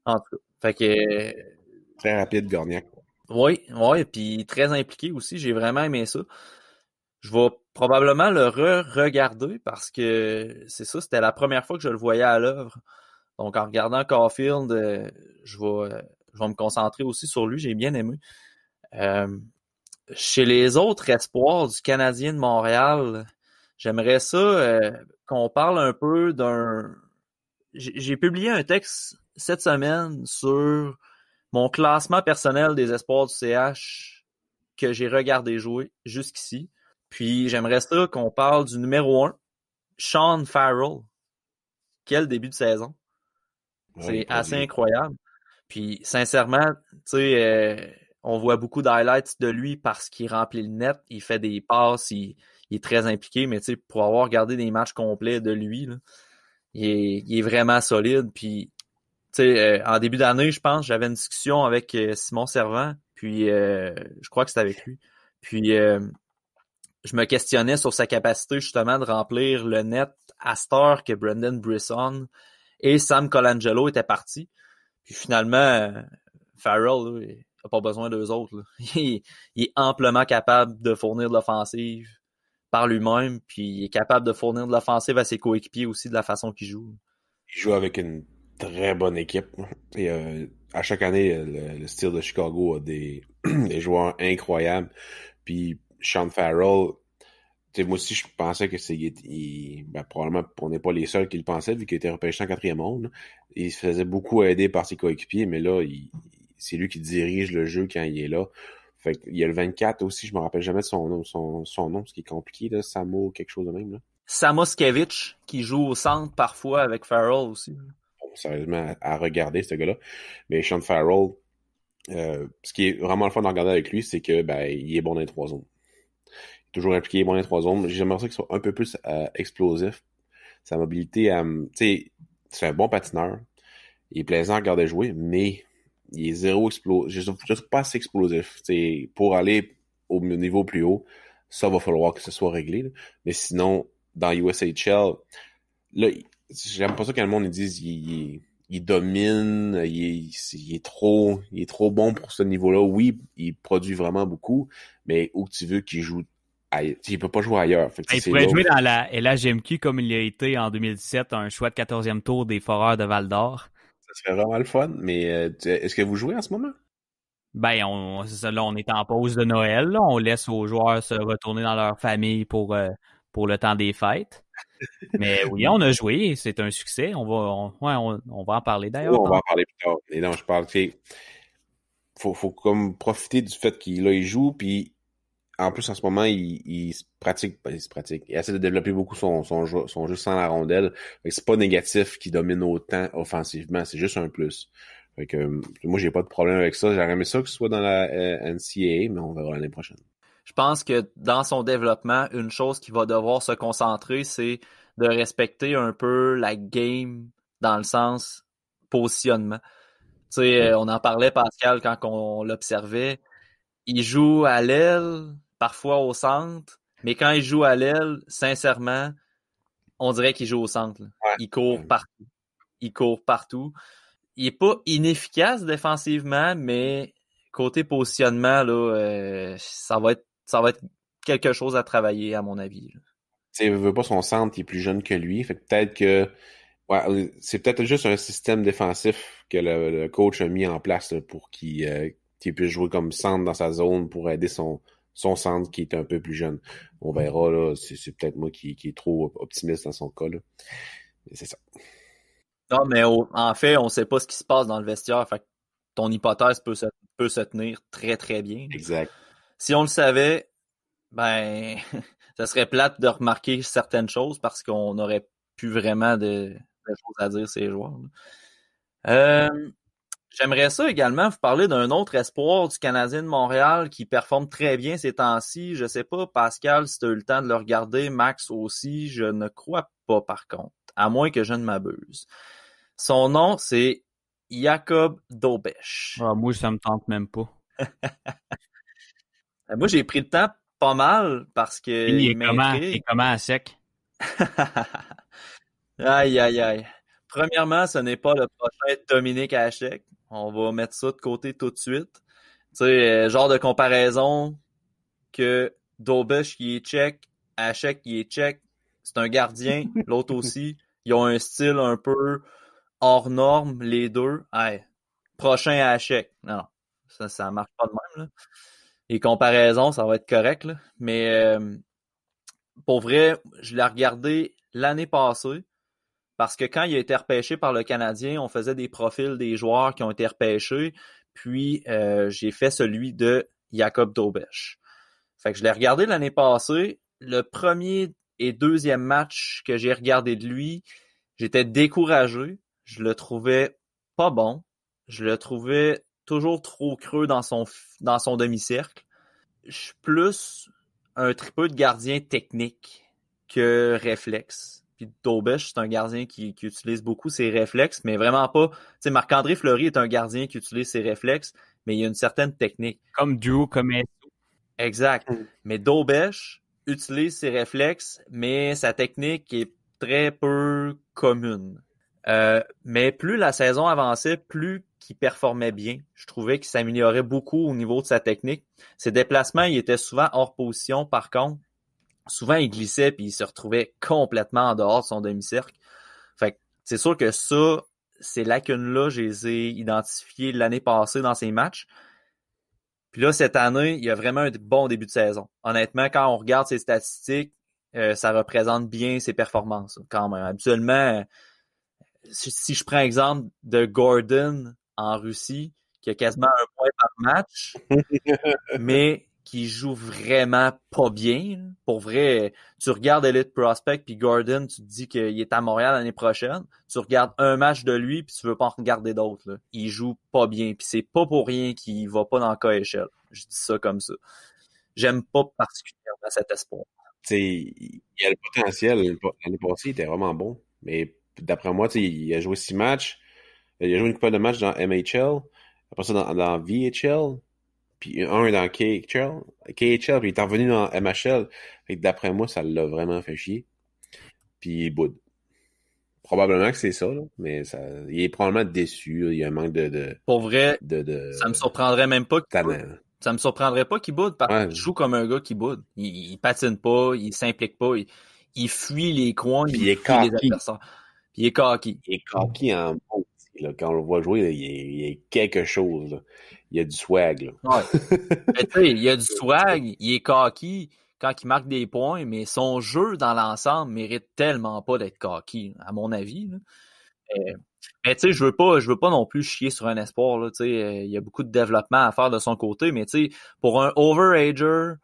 en tout cas. Fait que... Très rapide, Gorniak. Oui, puis très impliqué aussi. J'ai vraiment aimé ça. Je vais probablement le regarder parce que c'est ça, c'était la première fois que je le voyais à l'œuvre. Donc, en regardant Caulfield, je vais me concentrer aussi sur lui. J'ai bien aimé. Chez les autres espoirs du Canadien de Montréal, j'aimerais ça qu'on parle un peu d'un... J'ai publié un texte cette semaine sur mon classement personnel des espoirs du CH que j'ai regardé jouer jusqu'ici. Puis j'aimerais ça qu'on parle du numéro 1, Sean Farrell. Quel début de saison. C'est assez incroyable. Puis sincèrement, tu sais, on voit beaucoup d'highlights de lui parce qu'il remplit le net, il fait des passes, il est très impliqué, mais tu sais, pour avoir regardé des matchs complets de lui, là, il est vraiment solide. Puis, tu sais, en début d'année, je pense, j'avais une discussion avec Simon Servant, puis je crois que c'était avec lui. Puis je me questionnais sur sa capacité justement de remplir le net à cette heure que Brendan Brisson et Sam Colangelo étaient partis. Puis finalement, Farrell, là, il n'a pas besoin d'eux autres. Là. Il est amplement capable de fournir de l'offensive par lui-même, puis il est capable de fournir de l'offensive à ses coéquipiers aussi de la façon qu'il joue. Il joue avec une très bonne équipe. Et à chaque année, le style de Chicago a des joueurs incroyables. Puis Sean Farrell, moi aussi je pensais que probablement on n'est pas les seuls qui le pensaient vu qu'il était repêché en 4e ronde. Il se faisait beaucoup aider par ses coéquipiers, mais là c'est lui qui dirige le jeu quand il est là. Fait qu'il y a le 24 aussi, je me rappelle jamais de son nom, ce qui est compliqué là, Samo quelque chose de même là. Samoskevich qui joue au centre parfois avec Farrell aussi. Bon, sérieusement à regarder ce gars-là, mais Sean Farrell, ce qui est vraiment le fun de regarder avec lui, c'est que il est bon dans les 3 zones. Toujours impliqué, bon dans les 3 zones. J'aimerais ça qu'il soit un peu plus explosif. Sa mobilité, tu sais, c'est un bon patineur. Il est plaisant à regarder jouer, mais il est zéro explosif. Je suis pas assez explosif. T'sais, pour aller au niveau plus haut, ça va falloir que ce soit réglé. Là. Mais sinon, dans USHL, là, j'aime pas ça quand le monde ils disent il il domine, il est trop bon pour ce niveau-là. Oui, il produit vraiment beaucoup, mais où tu veux qu'il joue, il peut pas jouer ailleurs. Fait que, Il pourrait jouer dans la LHGMQ comme il a été en 2017, un choix de 14e tour des Foreurs de Val-d'Or. Ça serait vraiment le fun, mais est-ce que vous jouez en ce moment? Ben, c'est ça, là, on est en pause de Noël, là. On laisse aux joueurs se retourner dans leur famille pour le temps des fêtes. Mais oui, on a joué, c'est un succès. On va en parler d'ailleurs. Oui, on va en parler plus tard. Et non, je parle, tu sais, faut comme profiter du fait qu'il joue, puis en plus, en ce moment, il se pratique, il essaie de développer beaucoup son jeu sans la rondelle. Fait que c'est pas négatif qu'il domine autant offensivement, c'est juste un plus. Fait que, moi, j'ai pas de problème avec ça. J'aurais aimé ça que ce soit dans la NCAA, mais on verra l'année prochaine. Je pense que dans son développement, une chose qu'il va devoir se concentrer, c'est de respecter un peu la game dans le sens positionnement. Tu sais, on en parlait, Pascal, quand on l'observait. Il joue à l'aile, parfois au centre, mais quand il joue à l'aile, sincèrement, on dirait qu'il joue au centre. Ouais. Il court partout. Il court partout. Il est pas inefficace défensivement, mais côté positionnement, là, ça va être quelque chose à travailler, à mon avis. Tu sais, il veut pas son centre, il est plus jeune que lui. Fait que peut-être que c'est peut-être juste un système défensif que le coach a mis en place là, pour qu'il puisse jouer comme centre dans sa zone pour aider son centre qui est un peu plus jeune. On verra, là. C'est peut-être moi qui est trop optimiste dans son cas, là. Mais c'est ça. Non, mais en fait, on sait pas ce qui se passe dans le vestiaire. Fait que ton hypothèse peut se tenir très, très bien. Exact. Si on le savait, ben, ça serait plate de remarquer certaines choses parce qu'on n'aurait plus vraiment de choses à dire ces joueurs. J'aimerais ça également vous parler d'un autre espoir du Canadien de Montréal qui performe très bien ces temps-ci. Je sais pas, Pascal, si tu as eu le temps de le regarder, Max aussi, je ne crois pas par contre, à moins que je ne m'abuse. Son nom, c'est Jakub Dobeš. Ah, moi, ça me tente même pas. Moi, j'ai pris le temps pas mal parce que Il est comment à sec? Aïe, aïe, aïe. Premièrement, ce n'est pas le prochain Dominique Hachek. On va mettre ça de côté tout de suite. Tu sais, genre de comparaison que Dobeš qui est tchèque, Hachek qui est tchèque, c'est un gardien, l'autre aussi. Ils ont un style un peu hors norme, les deux. Hey, prochain Hachek. Non, ça marche pas de même, là. Les comparaisons, ça va être correct, là. Mais pour vrai, je l'ai regardé l'année passée. Parce que quand il a été repêché par le Canadien, on faisait des profils des joueurs qui ont été repêchés. Puis, j'ai fait celui de Jakub Dobeš. Fait que je l'ai regardé l'année passée. Le premier et deuxième match que j'ai regardé de lui, j'étais découragé. Je le trouvais pas bon. Je le trouvais toujours trop creux dans son demi-cercle. Je suis plus un tripeux de gardien technique que réflexe. Puis Dobeš, c'est un gardien qui utilise beaucoup ses réflexes, mais vraiment pas. Tu sais, Marc-André Fleury est un gardien qui utilise ses réflexes, mais il y a une certaine technique. Comme Drew, comme Esso. Exact. Mais Dobeš utilise ses réflexes, mais sa technique est très peu commune. Mais plus la saison avançait, plus qu'il performait bien. Je trouvais qu'il s'améliorait beaucoup au niveau de sa technique. Ses déplacements, il était souvent hors position, par contre. Souvent, il glissait puis il se retrouvait complètement en dehors de son demi-cercle. Fait que c'est sûr que ça, ces lacunes-là, je les ai identifiées l'année passée dans ses matchs. Puis là, cette année, il y a vraiment un bon début de saison. Honnêtement, quand on regarde ses statistiques, ça représente bien ses performances quand même. Habituellement, si je prends exemple de Gordon en Russie, qui a quasiment un point par match, mais qui joue vraiment pas bien. Pour vrai, tu regardes Elite Prospect puis Gordon, tu te dis qu'il est à Montréal l'année prochaine. Tu regardes un match de lui puis tu veux pas en regarder d'autres. Là. Il joue pas bien puis c'est pas pour rien qu'il va pas dans le KHL. Je dis ça comme ça. J'aime pas particulièrement cet espoir. T'sais, il y a le potentiel. L'année passée, il était vraiment bon. Mais d'après moi, il a joué 6 matchs. Il a joué une couple de matchs dans MHL. Après ça, dans VHL. Puis un dans KHL, puis il est revenu dans MHL. Fait que d'après moi, ça l'a vraiment fait chier. Puis il boude. Probablement que c'est ça, là, mais il est probablement déçu. Là. Il y a un manque de Pour vrai, de ça me surprendrait même pas qu'il boude. talent. Ça me surprendrait pas qu'il boude parce qu'il joue comme un gars qui boude. Il patine pas, il s'implique pas, il fuit les coins, Puis il fuit les adversaires. Puis il est cocky. Il est cocky en mot. Là. Quand on le voit jouer, là, il y a quelque chose. Là. Il y a du swag. Là. Ouais. Mais tu sais, il y a du swag, il est cocky quand il marque des points, mais son jeu dans l'ensemble mérite tellement pas d'être cocky, à mon avis. Là. Mais tu sais, je veux pas non plus chier sur un espoir. Là, il y a beaucoup de développement à faire de son côté, mais tu sais, pour un overager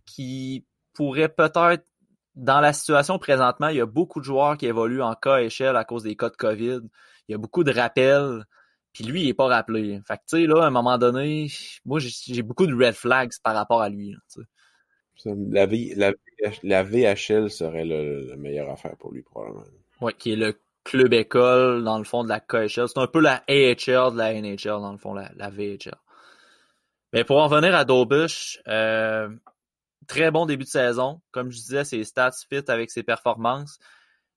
qui pourrait peut-être, dans la situation présentement, il y a beaucoup de joueurs qui évoluent en cas échelle à cause des cas de COVID. Il y a beaucoup de rappels. Puis lui, il est pas rappelé. Fait que tu sais, là, à un moment donné, moi, j'ai beaucoup de red flags par rapport à lui. Là, La VHL serait la meilleure affaire pour lui, probablement. Ouais, qui est le club école, dans le fond, de la KHL. C'est un peu la AHL de la NHL, dans le fond, la VHL. Mais pour en revenir à Dobush, très bon début de saison. Comme je disais, ses stats fit avec ses performances.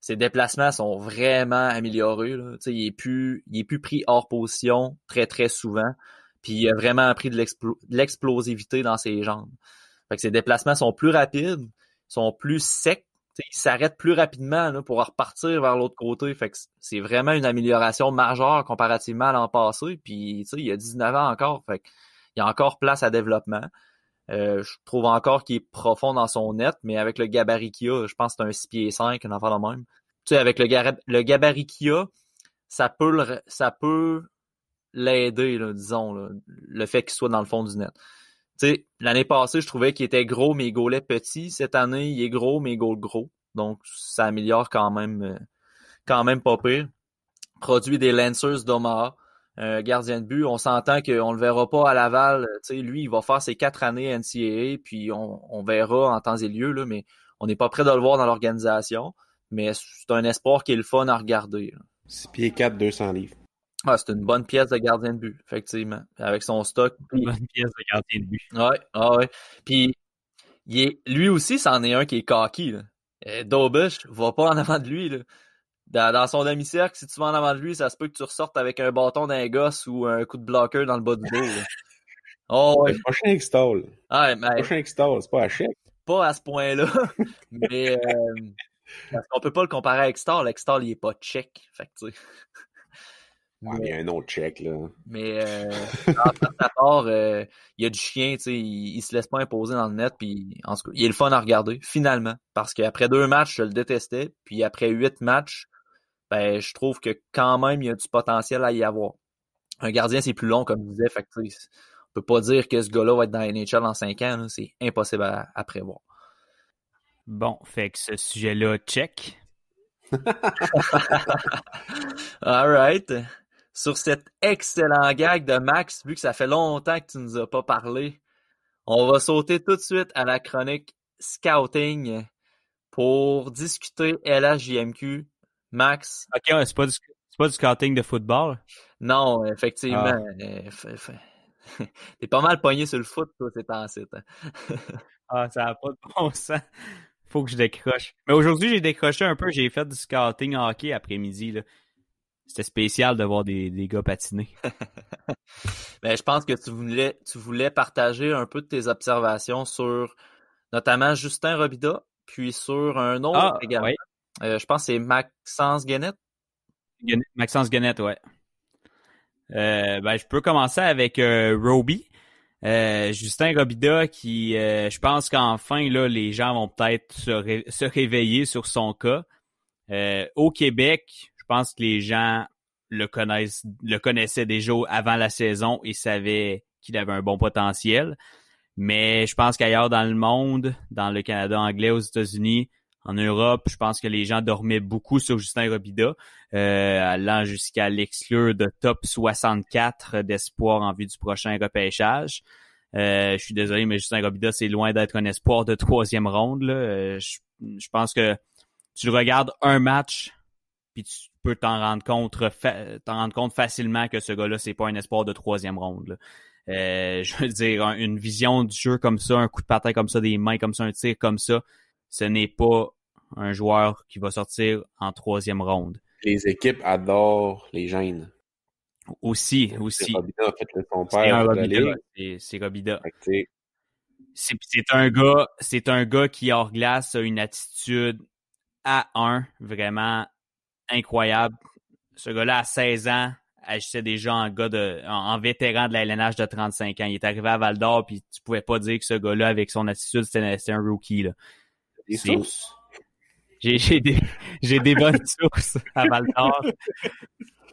Ses déplacements sont vraiment améliorés. Là. Il est plus pris hors position très, très souvent. Puis il a vraiment pris de l'explosivité dans ses jambes. Fait que ses déplacements sont plus rapides, sont plus secs. Il s'arrête plus rapidement là, pour repartir vers l'autre côté. Fait que c'est vraiment une amélioration majeure comparativement à l'an passé. Puis il a 19 ans encore. Fait qu'il y a encore place à développement. Je trouve encore qu'il est profond dans son net, mais avec le gabarit qu'il a, je pense que c'est un 6 pieds 5, une affaire de même. Tu sais, avec le gabarit qu'il a, ça peut l'aider, là, disons, là, le fait qu'il soit dans le fond du net. Tu sais, l'année passée, je trouvais qu'il était gros, mais il gaulait petit. Cette année, il est gros, mais il gaule gros. Donc, ça améliore quand même pas pire. Produit des Lancers d'Omaha. Gardien de but, on s'entend qu'on le verra pas à Laval. Tu sais, lui, il va faire ses 4 années NCAA, puis on verra en temps et lieu, là, mais on n'est pas prêt de le voir dans l'organisation. Mais c'est un espoir qui est le fun à regarder. 6 pieds 4, 200 livres. Ah, c'est une bonne pièce de gardien de but, effectivement. Avec son stock. Une bonne pièce de gardien de but. Ouais. Puis, lui aussi, c'en est un qui est cocky. Dobush va pas en avant de lui, là. Dans son demi-cercle, si tu vas en avant de lui, ça se peut que tu ressortes avec un bâton d'un gosse ou un coup de bloqueur dans le bas du dos. Là. Oh, ouais. Le prochain X-Stall. Ah, mais, le prochain X-Stall, c'est pas à chèque. Pas à ce point-là. Mais parce qu'on peut pas le comparer à X-Stall. X-Stall, il est pas check. Fait que, tu sais. Ouais, mais il y a un autre check, là. Mais à sa part, il y a du chien, tu sais, il se laisse pas imposer dans le net, puis en tout cas, il est le fun à regarder, finalement. Parce qu'après 2 matchs, je le détestais, puis après 8 matchs, ben je trouve que quand même, il y a du potentiel à y avoir. Un gardien, c'est plus long, comme je disais, fait que tu sais, on peut pas dire que ce gars-là va être dans la NHL en 5 ans, là, c'est impossible à prévoir. Bon, fait que ce sujet-là, check. All right. Sur cet excellent gag de Max, vu que ça fait longtemps que tu nous as pas parlé, on va sauter tout de suite à la chronique Scouting pour discuter LHJMQ. Max. OK, c'est pas du scouting de football? Non, effectivement. T'es pas mal pogné sur le foot, toi, c'est en site. Ça n'a pas de bon sens. Faut que je décroche. Mais aujourd'hui, j'ai décroché un peu. J'ai fait du scouting hockey après-midi, là. C'était spécial de voir des gars patiner. Ben, je pense que tu voulais partager un peu de tes observations sur notamment Justin Robida, puis sur un autre également. Ouais. Je pense que c'est Maxence Guenette. Maxence Guenette, ouais. Ben, je peux commencer avec Roby. Justin Robida qui, je pense qu'enfin, là, les gens vont peut-être se réveiller sur son cas. Au Québec, je pense que les gens le connaissaient déjà avant la saison et savaient qu'il avait un bon potentiel. Mais je pense qu'ailleurs dans le monde, dans le Canada anglais, aux États-Unis, en Europe, je pense que les gens dormaient beaucoup sur Justin Robida, allant jusqu'à l'exclure de top 64 d'espoir en vue du prochain repêchage. Je suis désolé, mais Justin Robida, c'est loin d'être un espoir de 3e ronde. Là. Je pense que tu le regardes un match, puis tu peux t'en rendre compte facilement que ce gars-là, c'est pas un espoir de 3e ronde. Là. Je veux dire, une vision du jeu comme ça, un coup de patin comme ça, des mains comme ça, un tir comme ça, ce n'est pas un joueur qui va sortir en 3e ronde. Les équipes adorent les gènes. Aussi. Robida, en fait, son C'est père un a fait la Robida. ligue. C'est Robida. Fait que, tu sais, C'est un gars qui, hors glace, a une attitude A1 vraiment incroyable. Ce gars-là, à 16 ans, agissait déjà en vétéran de la LNH de 35 ans. Il est arrivé à Val-d'Or, puis tu pouvais pas dire que ce gars-là, avec son attitude, c'était un rookie, là. des sources. J'ai des bonnes sources à Val-d'Or.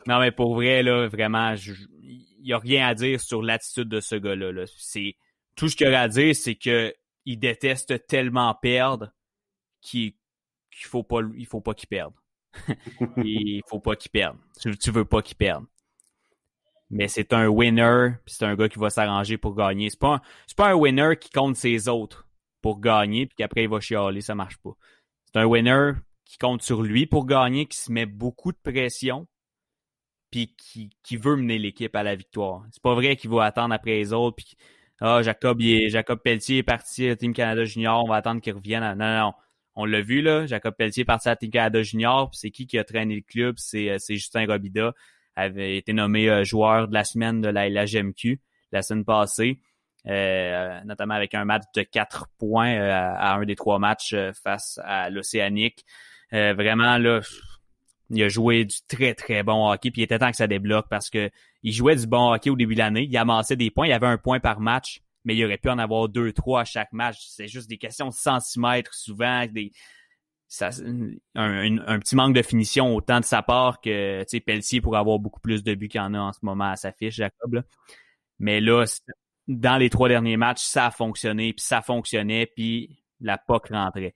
Non, mais pour vrai, là, vraiment, il y a rien à dire sur l'attitude de ce gars-là, là. Tout ce qu'il y a à dire, c'est que il déteste tellement perdre qu'il faut pas qu'il perde. Il faut pas qu'il perde. Tu veux pas qu'il perde. Mais c'est un winner, puis c'est un gars qui va s'arranger pour gagner. C'est pas un winner qui compte ses autres pour gagner, puis qu'après il va chialer, ça marche pas. C'est un winner qui compte sur lui pour gagner, qui se met beaucoup de pression, puis qui veut mener l'équipe à la victoire. C'est pas vrai qu'il va attendre après les autres, puis Jacob Pelletier est parti à Team Canada Junior, on va attendre qu'il revienne. Non. On l'a vu, là, Jacob Pelletier est parti à Team Canada Junior, puis c'est qui a traîné le club? C'est Justin Robida, avait été nommé joueur de la semaine de la LHMQ la semaine passée, notamment avec un match de 4 points à un des 3 matchs face à l'Océanique. Vraiment, là, il a joué du très, très bon hockey, puis il était temps que ça débloque parce que il jouait du bon hockey au début de l'année, il amassait des points, il avait 1 point par match, mais il aurait pu en avoir 2, 3 à chaque match. C'est juste des questions de centimètres souvent, un petit manque de finition autant de sa part que, tu sais, Pelletier pourrait avoir beaucoup plus de buts qu'il en a en ce moment à sa fiche, Jacob, là. Mais là, dans les 3 derniers matchs, ça a fonctionné, puis ça fonctionnait, puis la POC rentrait.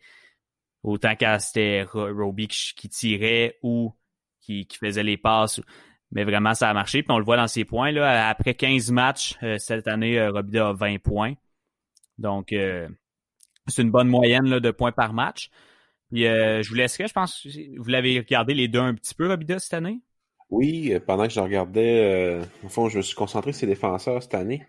Autant quand c'était Roby qui tirait ou qui faisait les passes. Mais vraiment, ça a marché. Puis on le voit dans ses points. Là, après 15 matchs, cette année, Robida a 20 points. Donc, c'est une bonne moyenne là, de points par match. Puis je vous laisserai, je pense, vous l'avez regardé les deux un petit peu, Robida, cette année? Oui, pendant que je regardais, au fond, je me suis concentré sur ses défenseurs cette année.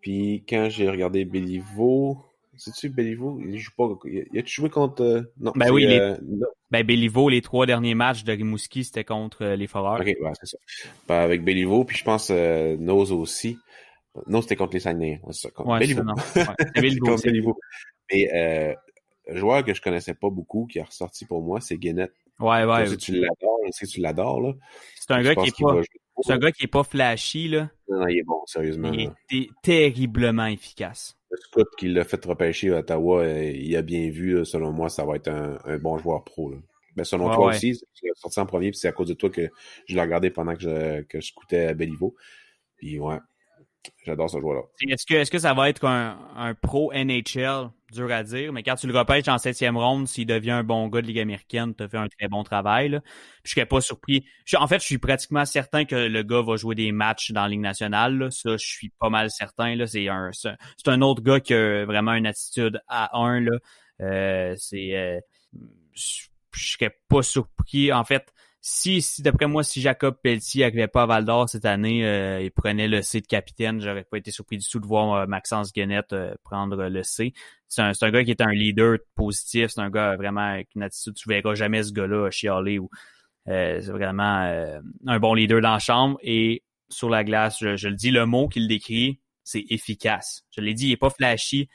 Puis quand j'ai regardé Béliveau, sais-tu Béliveau? Il joue pas. Il a-tu joué contre. Non, Ben c'est, oui, non. Béliveau, les 3 derniers matchs de Rimouski, c'était contre les Foreurs. Ok, ouais, c'est ça. Ben, avec Béliveau, puis je pense Nose aussi. Non, c'était contre les Saguenay. C'est ça, contre Ouais, Béliveau. Ouais, c'est Béliveau. Contre Béliveau. Mais joueur que je connaissais pas beaucoup, qui est ressorti pour moi, c'est Guénette. Ouais. Toi aussi, tu l'adores, là. C'est un gars qui est pas flashy, là. Non, il est bon, sérieusement. Il est terriblement efficace. Le scout qui l'a fait repêcher à Ottawa, il a bien vu, selon moi, ça va être un bon joueur pro, là. Ben, selon toi aussi, tu l'as sorti en premier, puis c'est à cause de toi que je l'ai regardé pendant que je scoutais à Béliveau. Puis ouais, j'adore ce joueur-là. Est-ce que ça va être un pro NHL? Dur à dire, mais quand tu le repêches en 7e ronde, s'il devient un bon gars de Ligue américaine, tu as fait un très bon travail, là. Puis je serais pas surpris. En fait, je suis pratiquement certain que le gars va jouer des matchs dans la Ligue nationale, là. Ça, je suis pas mal certain, là. C'est un autre gars qui a vraiment une attitude A1, là. Je serais pas surpris. En fait, si d'après moi, si Jacob Pelletier n'arrivait pas à Val-d'Or cette année, il prenait le C de capitaine, j'aurais pas été surpris du tout de voir Maxence Guénette prendre le C. C'est un gars qui est un leader positif, c'est un gars vraiment avec une attitude, tu verras jamais ce gars-là chialer ou c'est vraiment un bon leader dans la chambre et sur la glace, je le dis, le mot qu'il décrit, c'est efficace. Je l'ai dit, il est pas flashy,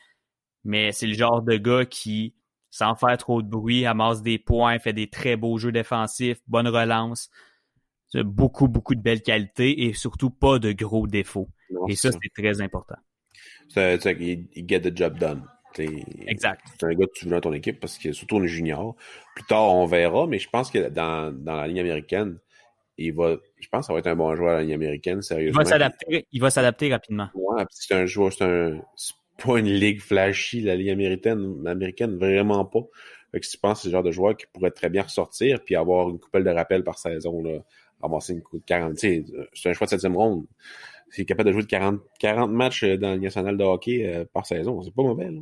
mais c'est le genre de gars qui, sans faire trop de bruit, amasse des points, fait des très beaux jeux défensifs, bonne relance, beaucoup de belles qualités et surtout pas de gros défauts. Non, et ça, c'est très important. Il get the job done. Exact. C'est un gars que tu veux dans ton équipe parce que surtout le junior. Plus tard, on verra, mais je pense que dans la ligne américaine, je pense que ça va être un bon joueur à la ligne américaine, sérieusement. Il va s'adapter rapidement. Ouais, c'est un joueur, c'est pas une ligue flashy, la ligue américaine, vraiment pas. Fait que si tu penses que c'est le genre de joueur qui pourrait très bien ressortir puis avoir une coupelle de rappel par saison, là, ramasser une coupe de 40, c'est un choix de 7e ronde. S'il est capable de jouer de 40 matchs dans la Ligue nationale de hockey par saison, c'est pas mauvais, là.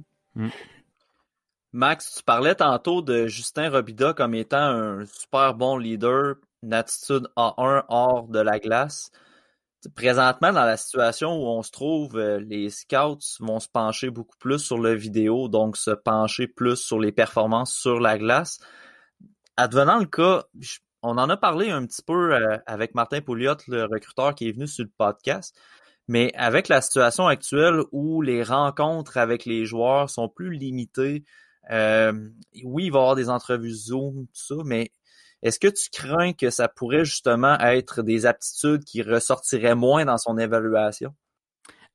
Max, tu parlais tantôt de Justin Robida comme étant un super bon leader, une attitude A1 hors de la glace. Présentement, dans la situation où on se trouve, les scouts vont se pencher beaucoup plus sur le vidéo, donc se pencher plus sur les performances sur la glace. Advenant le cas, on en a parlé un petit peu avec Martin Pouliot, le recruteur qui est venu sur le podcast, mais avec la situation actuelle où les rencontres avec les joueurs sont plus limitées, oui, il va y avoir des entrevues Zoom, tout ça, mais est-ce que tu crains que ça pourrait justement être des aptitudes qui ressortiraient moins dans son évaluation?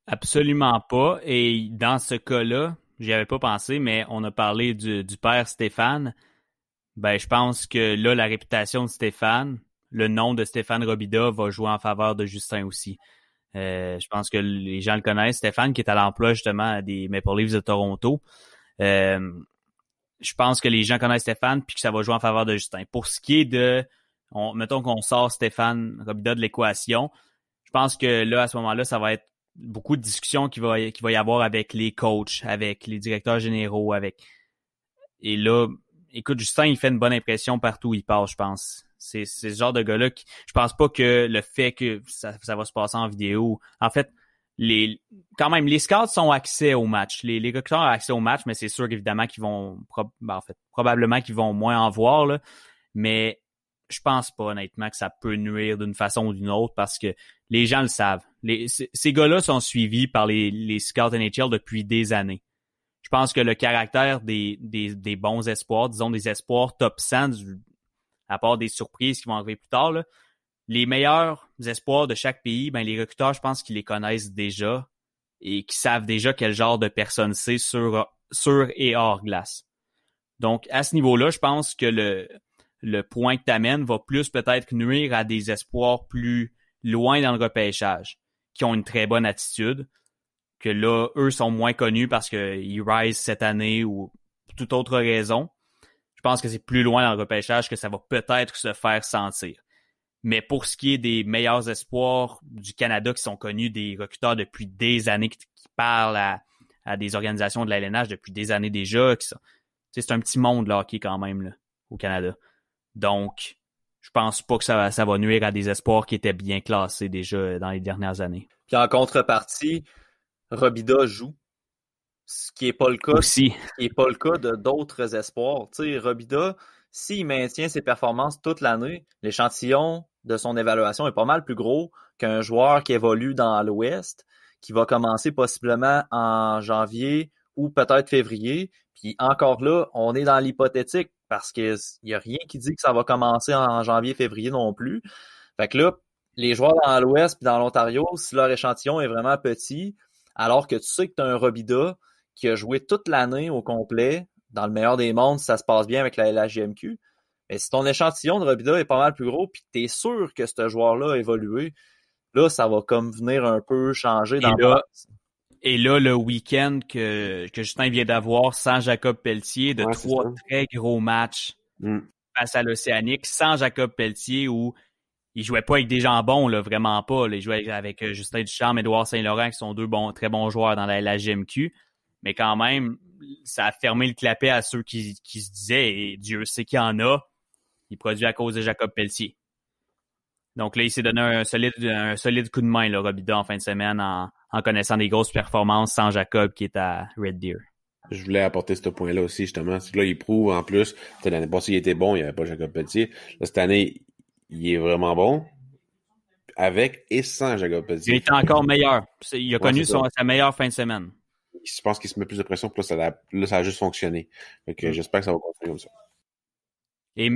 Absolument pas. Et dans ce cas-là, j'y avais pas pensé, mais on a parlé du père Stéphane. Ben, je pense que là, la réputation de Stéphane, le nom de Stéphane Robida va jouer en faveur de Justin aussi. Je pense que les gens le connaissent. Stéphane, qui est à l'emploi justement des Maple Leafs de Toronto. Je pense que les gens connaissent Stéphane puis que ça va jouer en faveur de Justin. Pour ce qui est de, mettons qu'on sort Stéphane Robida de l'équation, je pense que là, à ce moment-là, ça va être beaucoup de discussions qu'il va y avoir avec les coachs, avec les directeurs généraux, et là, écoute, Justin, il fait une bonne impression partout où il passe, je pense. C'est ce genre de gars-là qui, je pense pas que le fait que ça va se passer en vidéo, en fait, quand même, les scouts sont accès au match. Les recruteurs ont accès au match, mais c'est sûr évidemment qu'ils vont, probablement qu'ils vont moins en voir, là. Mais je pense pas, honnêtement, que ça peut nuire d'une façon ou d'une autre parce que les gens le savent. Ces gars-là sont suivis par les scouts NHL depuis des années. Je pense que le caractère des bons espoirs, disons des espoirs top 100, à part des surprises qui vont arriver plus tard, là, les meilleurs espoirs de chaque pays, ben les recruteurs, je pense qu'ils les connaissent déjà et qu'ils savent déjà quel genre de personne c'est sur et hors glace. Donc, à ce niveau-là, je pense que le point que tu amènes va plus peut-être nuire à des espoirs plus loin dans le repêchage, qui ont une très bonne attitude, que là, eux sont moins connus parce qu'ils rise cette année ou pour toute autre raison. Je pense que c'est plus loin dans le repêchage que ça va peut-être se faire sentir. Mais pour ce qui est des meilleurs espoirs du Canada qui sont connus, des recruteurs depuis des années, qui parlent à des organisations de la LNH depuis des années déjà, c'est un petit monde le hockey quand même là, au Canada. Donc, je pense pas que ça va nuire à des espoirs qui étaient bien classés déjà dans les dernières années. Puis en contrepartie, Robida joue, ce qui est pas le cas aussi. Ce qui est pas le cas de d'autres espoirs. Tu sais, Robida, s'il maintient ses performances toute l'année, l'échantillon de son évaluation est pas mal plus gros qu'un joueur qui évolue dans l'Ouest, qui va commencer possiblement en janvier ou peut-être février. Puis encore là, on est dans l'hypothétique parce qu'il n'y a rien qui dit que ça va commencer en janvier-février non plus. Fait que là, les joueurs dans l'Ouest puis dans l'Ontario, si leur échantillon est vraiment petit, alors que tu sais que tu as un Robida qui a joué toute l'année au complet, dans le meilleur des mondes, si ça se passe bien avec la LHJMQ, mais si ton échantillon de Robida est pas mal plus gros puis tu es sûr que ce joueur-là a évolué, là, ça va comme venir un peu changer dans Et là, le week-end que Justin vient d'avoir sans Jacob Pelletier, de 3 très gros matchs face à l'Océanique, sans Jacob Pelletier, où il jouait pas avec des jambons, là, vraiment pas. Là. Il jouait avec Justin Ducharme et Édouard Saint-Laurent, qui sont deux très bons joueurs dans la LHJMQ. Mais quand même, ça a fermé le clapet à ceux qui se disaient, et Dieu sait qu'il y en a, il produit à cause de Jacob Pelletier. Donc là, il s'est donné un solide coup de main, là, Robida, en fin de semaine, en connaissant des grosses performances sans Jacob qui est à Red Deer. Je voulais apporter ce point-là aussi, justement. C'est que là, il prouve, en plus, l'année passée, il était bon, il n'y avait pas Jacob Pelletier. Là, cette année, il est vraiment bon, avec et sans Jacob Pelletier. Il est encore meilleur. Il a connu sa meilleure fin de semaine. Je pense qu'il se met plus de pression, puis là, ça a juste fonctionné. Donc, j'espère que ça va continuer comme ça. Et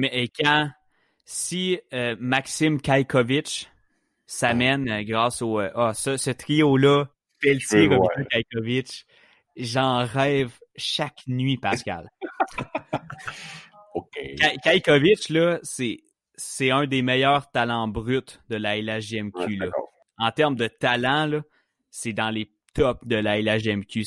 si Maxime Kajkovic s'amène grâce au ce trio-là, Pelletier, Robida, Kajkovic, j'en rêve chaque nuit, Pascal. Okay. Kajkovic, là, c'est un des meilleurs talents bruts de la LHJMQ. Là. En termes de talent, là, c'est dans les tops de la LHJMQ.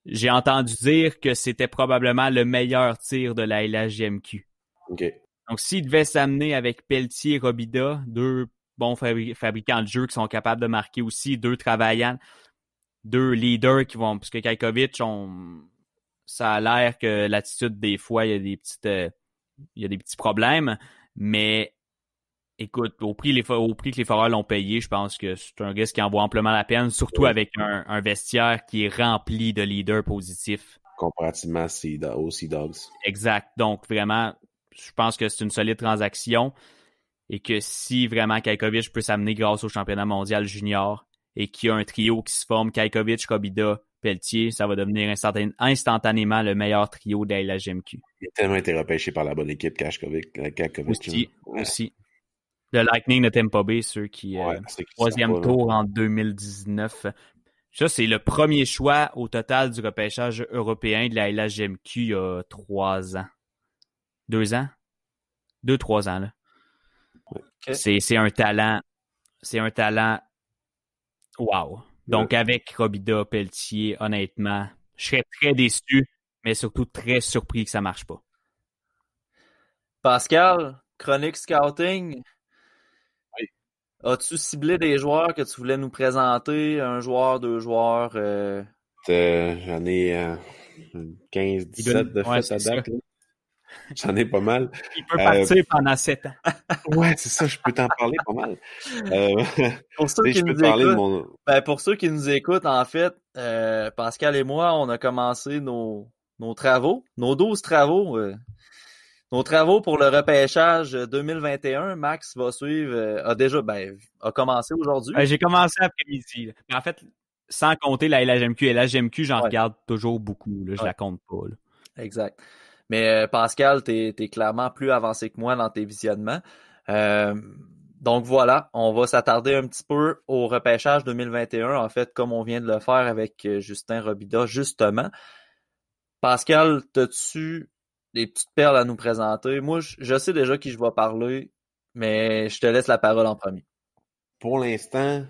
J'ai entendu dire que c'était probablement le meilleur tir de la LHJMQ. Okay. Donc, s'il devait s'amener avec Pelletier et Robida, deux bons fabricants de jeux qui sont capables de marquer aussi, deux travaillants, deux leaders qui vont... Parce que Kajkovic, ça a l'air que l'attitude, des fois, il y a des petits problèmes, mais écoute, au prix que les Foreurs l'ont payé, je pense que c'est un risque qui en vaut amplement la peine, surtout avec un vestiaire qui est rempli de leaders positifs. Comparativement aux Sea Dogs. Exact. Donc, vraiment, je pense que c'est une solide transaction et que si vraiment Kajkovic peut s'amener grâce au championnat mondial junior et qu'il y a un trio qui se forme, Kajkovic, Robida, Pelletier, ça va devenir instantanément le meilleur trio de la LHJMQ. Il a tellement été repêché par la bonne équipe, Kajkovic. Aussi. Le Lightning de Tampa Bay, ceux qui... troisième tour en 2019. Ça, c'est le premier choix au total du repêchage européen de la LHJMQ il y a 3 ans. 2 ans? 2-3 ans, là. Okay. C'est un talent. C'est un talent. Wow. Donc, avec Robida, Pelletier, honnêtement, je serais très déçu, mais surtout très surpris que ça marche pas. Pascal, chronique scouting. Oui. As-tu ciblé des joueurs que tu voulais nous présenter? Un joueur, 2 joueurs? J'en ai 15, 17 de fait à date. J'en ai pas mal. Il peut partir pendant 7 ans. Ouais, c'est ça, je peux t'en parler pas mal. Pour ceux qui nous écoutent, en fait, Pascal et moi, on a commencé nos travaux, nos 12 travaux. Nos travaux pour le repêchage 2021, Max va suivre, a commencé aujourd'hui. J'ai commencé après-midi. Mais en fait, sans compter la LHJMQ. La LHJMQ, j'en regarde toujours beaucoup. Là, je la compte pas. Là. Exact. Mais Pascal, t'es clairement plus avancé que moi dans tes visionnements. Donc voilà, on va s'attarder un petit peu au repêchage 2021, en fait, comme on vient de le faire avec Justin Robida, justement. Pascal, t'as-tu des petites perles à nous présenter? Moi, je sais déjà qui je vais parler, mais je te laisse la parole en premier. Pour l'instant,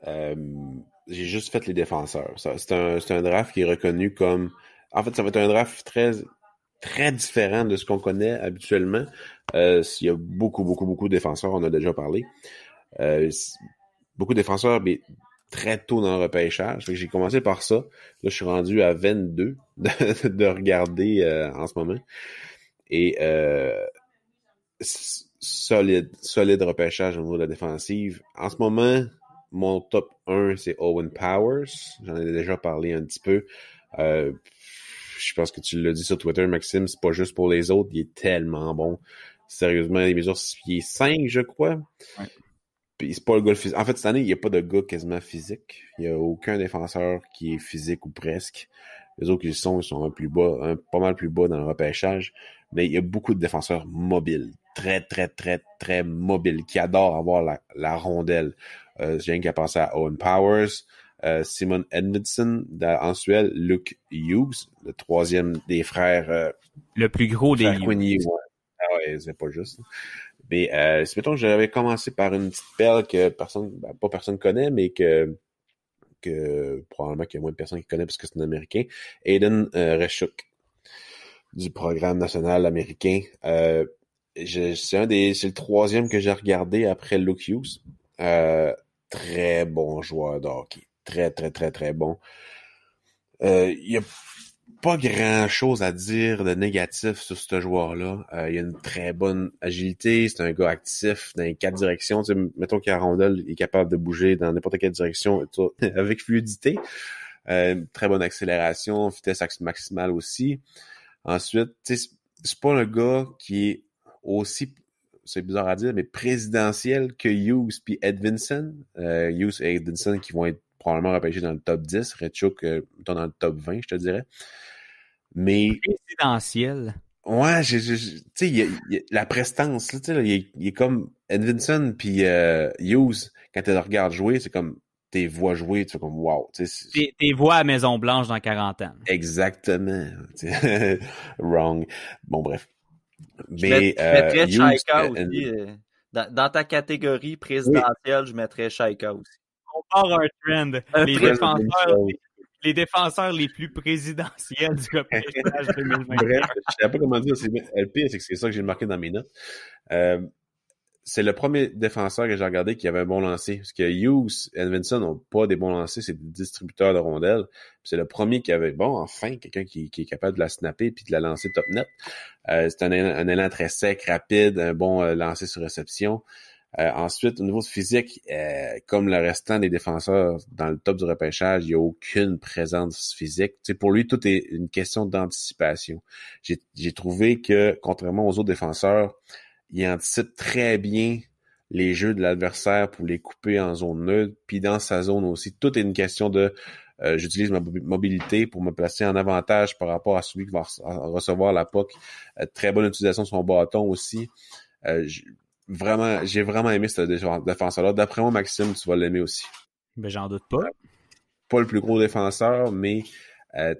j'ai juste fait les défenseurs. C'est un draft qui est reconnu comme... En fait, ça va être un draft très, très différent de ce qu'on connaît habituellement. Il y a beaucoup de défenseurs, on a déjà parlé. Beaucoup de défenseurs, mais très tôt dans le repêchage. Fait que j'ai commencé par ça. Là, je suis rendu à 22 de regarder en ce moment. Et solide repêchage au niveau de la défensive. En ce moment, mon top 1, c'est Owen Powers. J'en ai déjà parlé un petit peu. Je pense que tu l'as dit sur Twitter, Maxime, c'est pas juste pour les autres. Il est tellement bon. Sérieusement, il mesure 6 pieds 5, je crois. Ouais. Puis c'est pas le gars physique. En fait, cette année, il n'y a pas de gars quasiment physique. Il n'y a aucun défenseur qui est physique ou presque. Les autres qui ils sont plus bas, pas mal plus bas dans le repêchage. Mais il y a beaucoup de défenseurs mobiles. Très, très, très, très mobiles, qui adorent avoir la rondelle. J'ai rien qu'à penser à Owen Powers, Simon Edmondson en Suède, Luke Hughes, le troisième des frères. Le plus gros des Hughes. Ah ouais, c'est pas juste. Mais si mettons que j'avais commencé par une petite perle que pas personne connaît, mais que probablement qu'il y a moins de personnes qui connaissent parce que c'est un Américain, Aiden Reshuk du programme national américain. C'est le troisième que j'ai regardé après Luke Hughes. Très bon joueur de hockey. Très, très, très, très bon. Il y a pas grand-chose à dire de négatif sur ce joueur-là. Il a une très bonne agilité. C'est un gars actif dans les 4 directions. Tu sais, mettons qu'il a rondelle, il est capable de bouger dans n'importe quelle direction avec fluidité. Très bonne accélération, vitesse maximale aussi. Ensuite, tu sais, c'est pas un gars qui est aussi, c'est bizarre à dire, mais présidentiel que Hughes puis Edvinson. Hughes et Edvinson qui vont être probablement repêchés dans le top 10. Reshuk, dans le top 20, je te dirais. Mais... Présidentiel. Ouais, tu sais, il y a la prestance, tu sais, il est comme Edvinson puis Hughes, quand tu le regardes jouer, c'est comme tes voix jouer, tu fais comme wow. Tes voix à Maison-Blanche dans 40 ans. Exactement. Wrong. Bon, bref. Mais je mettrais Shaika aussi. Dans ta catégorie présidentielle, je mettrais Shaika aussi. On part un trend. Les défenseurs les plus présidentiels du repêchage 2021. Bref, je sais pas comment dire. Le pire, c'est que c'est ça que j'ai marqué dans mes notes. C'est le premier défenseur que j'ai regardé qui avait un bon lancer. Parce que Hughes et Edvinson n'ont pas des bons lancers, c'est des distributeurs de rondelles. Puis c'est le premier qui avait, enfin, quelqu'un qui est capable de la snapper puis de la lancer top net. C'est un élan très sec, rapide, un bon lancer sur réception. Ensuite, au niveau du physique, comme le restant des défenseurs dans le top du repêchage, il n'y a aucune présence physique. Tu sais, pour lui, tout est une question d'anticipation. J'ai trouvé que, contrairement aux autres défenseurs, il anticipe très bien les jeux de l'adversaire pour les couper en zone neutre, puis dans sa zone aussi. Tout est une question de j'utilise ma mobilité pour me placer en avantage par rapport à celui qui va recevoir la puck. Très bonne utilisation de son bâton aussi. J'ai vraiment aimé ce défenseur-là. D'après moi, Maxime, tu vas l'aimer aussi. Ben, j'en doute pas. Pas le plus gros défenseur, mais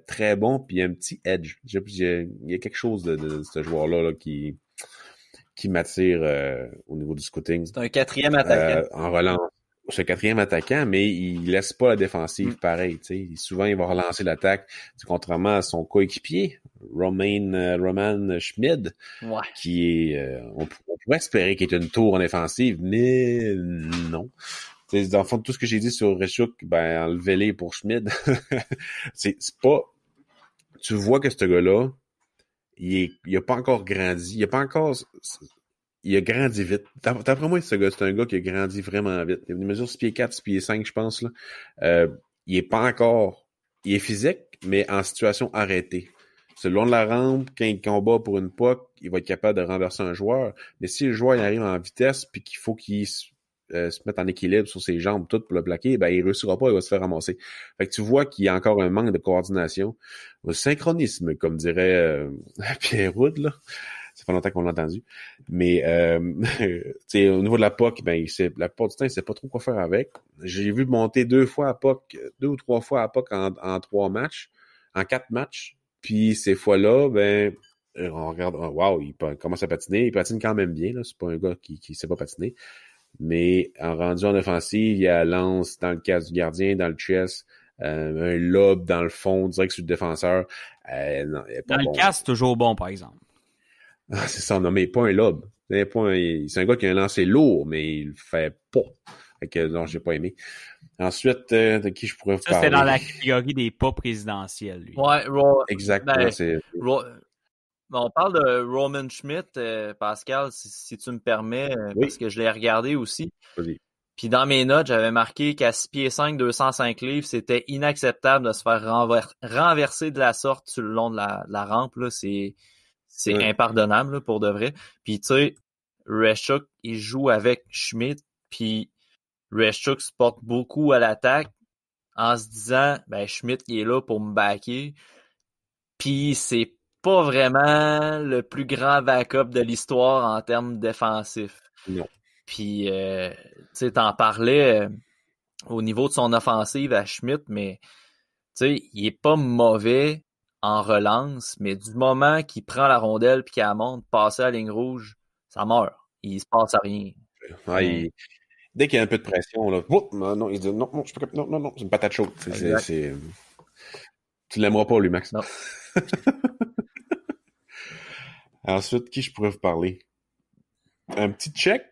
très bon, puis il y a un petit edge. Il y a quelque chose de ce joueur-là là, qui m'attire au niveau du scouting. C'est un 4e attaquant. En relance. C'est un 4e attaquant, mais il laisse pas la défensive pareil. T'sais. Souvent, il va relancer l'attaque. Contrairement à son coéquipier, Roman Schmid, qui est... on pourrait espérer qu'il est une tour en défensive, mais non. T'sais, dans le fond, tout ce que j'ai dit sur Reshuk, enlevez-les pour Schmid. c'est pas... Tu vois que ce gars-là, il a pas encore grandi. Il a grandi vite. D'après moi, c'est un gars qui a grandi vraiment vite. Il mesure 6 pieds 4, 6 pieds 5, je pense. Là. Il est pas encore... Il est physique, mais en situation arrêtée. C'est le long de la rampe, quand il combat pour une puck, il va être capable de renverser un joueur. Mais si le joueur il arrive en vitesse puis qu'il faut qu'il se mette en équilibre sur ses jambes toutes pour le plaquer, il réussira pas, il va se faire ramasser. Fait que tu vois qu'il y a encore un manque de coordination. Un synchronisme, comme dirait Pierre Wood, là. Ça fait longtemps qu'on l'a entendu. Mais au niveau de la POC, la plupart du temps, il sait pas trop quoi faire avec. J'ai vu monter 2 ou 3 fois à POC en 3 matchs, en 4 matchs. Puis ces fois-là, on regarde, wow, il commence à patiner. Il patine quand même bien, là. C'est pas un gars qui sait pas patiner. Mais en rendu en offensive, il y a lance dans le casque du gardien, dans le chest, un lob dans le fond, direct sur le défenseur. Non, il est pas dans bon. Le casque, c'est toujours bon, par exemple. Ah, c'est ça, non, mais pas un lob. C'est un gars qui a un lancer lourd, mais il le fait pas. Fait que non, j'ai pas aimé. Ensuite, de qui je pourrais vous parler? Ça, c'est dans la catégorie des pas présidentiels, lui. Ouais, exactement. On parle de Roman Schmidt, Pascal, si tu me permets, parce que je l'ai regardé aussi. Vas-y. Puis dans mes notes, j'avais marqué qu'à 6 pieds 5, 205 livres, c'était inacceptable de se faire renverser de la sorte sur le long de la rampe. Là. C'est impardonnable là, pour de vrai. Puis tu sais, Reshuk, il joue avec Schmidt, puis Reshuk se porte beaucoup à l'attaque en se disant Schmidt il est là pour me backer. Puis c'est pas vraiment le plus grand backup de l'histoire en termes défensifs. Non. Puis tu sais, t'en parlais au niveau de son offensive à Schmidt, mais tu sais, il est pas mauvais en relance, mais du moment qu'il prend la rondelle puis qu'il la monte, passer à la ligne rouge, ça meurt. Il se passe à rien. Ouais, dès qu'il y a un peu de pression, là, non, il dit non, je peux pas, non, c'est une patate chaude. Tu l'aimeras pas, lui, Max. Non. Ensuite, qui je pourrais vous parler? Un petit Tchèque,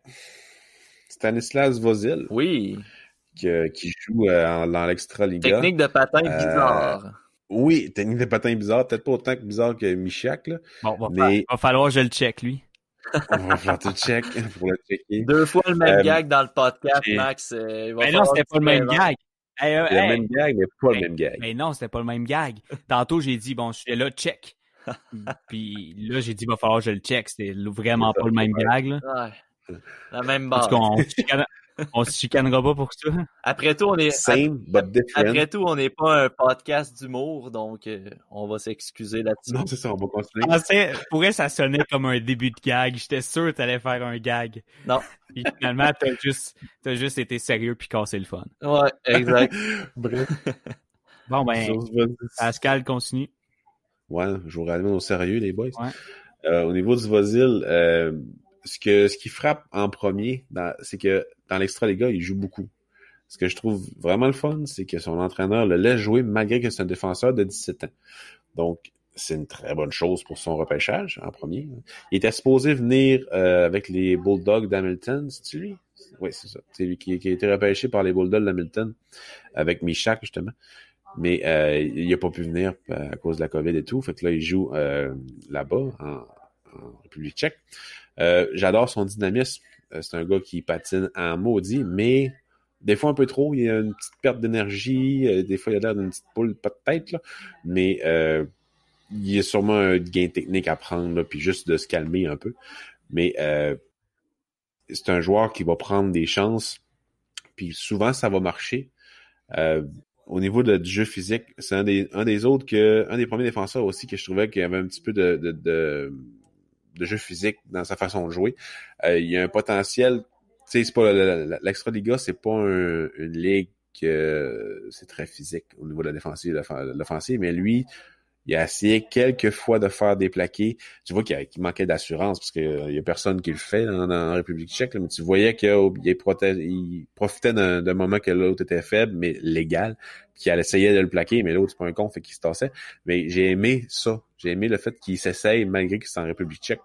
Stanislas Vozil. Oui. Qui joue dans l'Extra-Liga. Technique de patin bizarre. Oui, technique de patin bizarre. Peut-être pas autant que bizarre que Michak, là. Bon, va falloir que je le check, lui. On va faire tout check pour le checker. 2 fois le même gag dans le podcast, Max. Mais non, c'était pas le même gag. C'est le même gag, mais pas le même gag. Mais non, c'était pas le même gag. Tantôt, j'ai dit, bon, je suis là, check. Puis là, j'ai dit, il va falloir que je le check. C'était vraiment pas le même gag, là. Ouais. La même base. On se chicanera pas pour ça. Après tout, on est Après tout, on n'est pas un podcast d'humour, donc on va s'excuser là-dessus. Non, c'est ça, on va continuer. Pour elle, ça sonnait comme un début de gag. J'étais sûr que t'allais faire un gag. Non. Puis finalement, t'as juste été sérieux puis cassé le fun. Ouais, exact. Bref. Bon, Pascal, continue. Ouais, je vous ramène au sérieux, les boys. Ouais. Au niveau du Vozil, ce qui frappe en premier, c'est que dans l'Extra-Liga, il joue beaucoup. Ce que je trouve vraiment le fun, c'est que son entraîneur le laisse jouer malgré que c'est un défenseur de 17 ans. Donc, c'est une très bonne chose pour son repêchage, en premier. Il était supposé venir avec les Bulldogs d'Hamilton, c'est-tu lui? Oui, c'est ça. C'est lui qui a été repêché par les Bulldogs d'Hamilton, avec Michak, justement. Mais il n'a pas pu venir à cause de la COVID et tout. Fait que là, il joue là-bas, en République tchèque. J'adore son dynamisme. c'est un gars qui patine en maudit, mais des fois un peu trop. Il y a une petite perte d'énergie. Des fois, il a l'air d'une petite poule, pas de tête, là. Mais il y a sûrement un gain technique à prendre, là, puis juste de se calmer un peu. Mais c'est un joueur qui va prendre des chances, puis souvent, ça va marcher. Au niveau du jeu physique, c'est un des premiers défenseurs aussi que je trouvais qu'il y avait un petit peu de jeu physique dans sa façon de jouer. Il y a un potentiel, tu sais, c'est pas l'Extraliga, c'est pas une ligue que c'est très physique au niveau de la défensive, l'offensive, mais lui, il a essayé quelques fois de faire des plaqués. Tu vois qu'il manquait d'assurance parce qu'il y a personne qui le fait dans la République tchèque, là, mais tu voyais qu'il profitait d'un moment que l'autre était faible, mais légal, puis qu'il essayait de le plaquer, mais l'autre, c'est pas un con, fait qu'il se tassait. Mais j'ai aimé ça. J'ai aimé le fait qu'il s'essaye malgré qu'il est en République tchèque.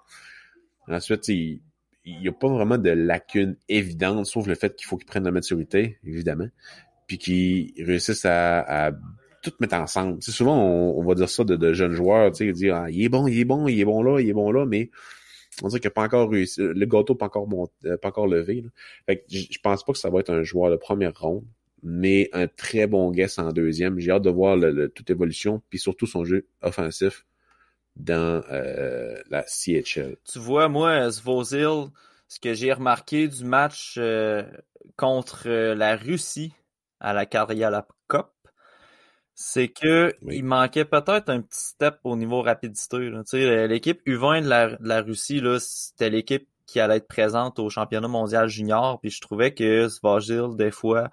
Ensuite, il n'y a pas vraiment de lacune évidente, sauf le fait qu'il faut qu'il prenne de la maturité, évidemment, puis qu'il réussisse à tout mettre ensemble. Tu sais, souvent, on va dire ça de jeunes joueurs, tu sais, dire ah, il est bon là, mais on dirait qu'il n'a pas encore réussi. Le gâteau n'a pas encore levé. Là. Fait que je pense pas que ça va être un joueur de première ronde, mais un très bon guess en deuxième. J'ai hâte de voir toute évolution, puis surtout son jeu offensif dans la CHL. Tu vois, moi, Svozil, ce que j'ai remarqué du match contre la Russie à la Karjala Cup, c'est que il manquait peut-être un petit step au niveau rapidité. Là. Tu sais, l'équipe U20 de la Russie, là, c'était l'équipe qui allait être présente au championnat mondial junior. Puis je trouvais que Svozil, des fois,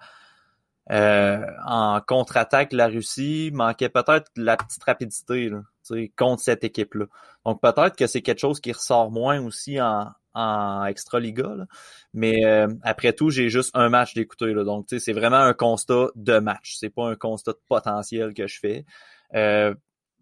en contre-attaque de la Russie, manquait peut-être la petite rapidité là, tu sais, contre cette équipe-là. Donc peut-être que c'est quelque chose qui ressort moins aussi en Extraliga. Là. Mais après tout, j'ai juste un match d'écouter. Là. Donc, tu sais, c'est vraiment un constat de match. C'est pas un constat de potentiel que je fais.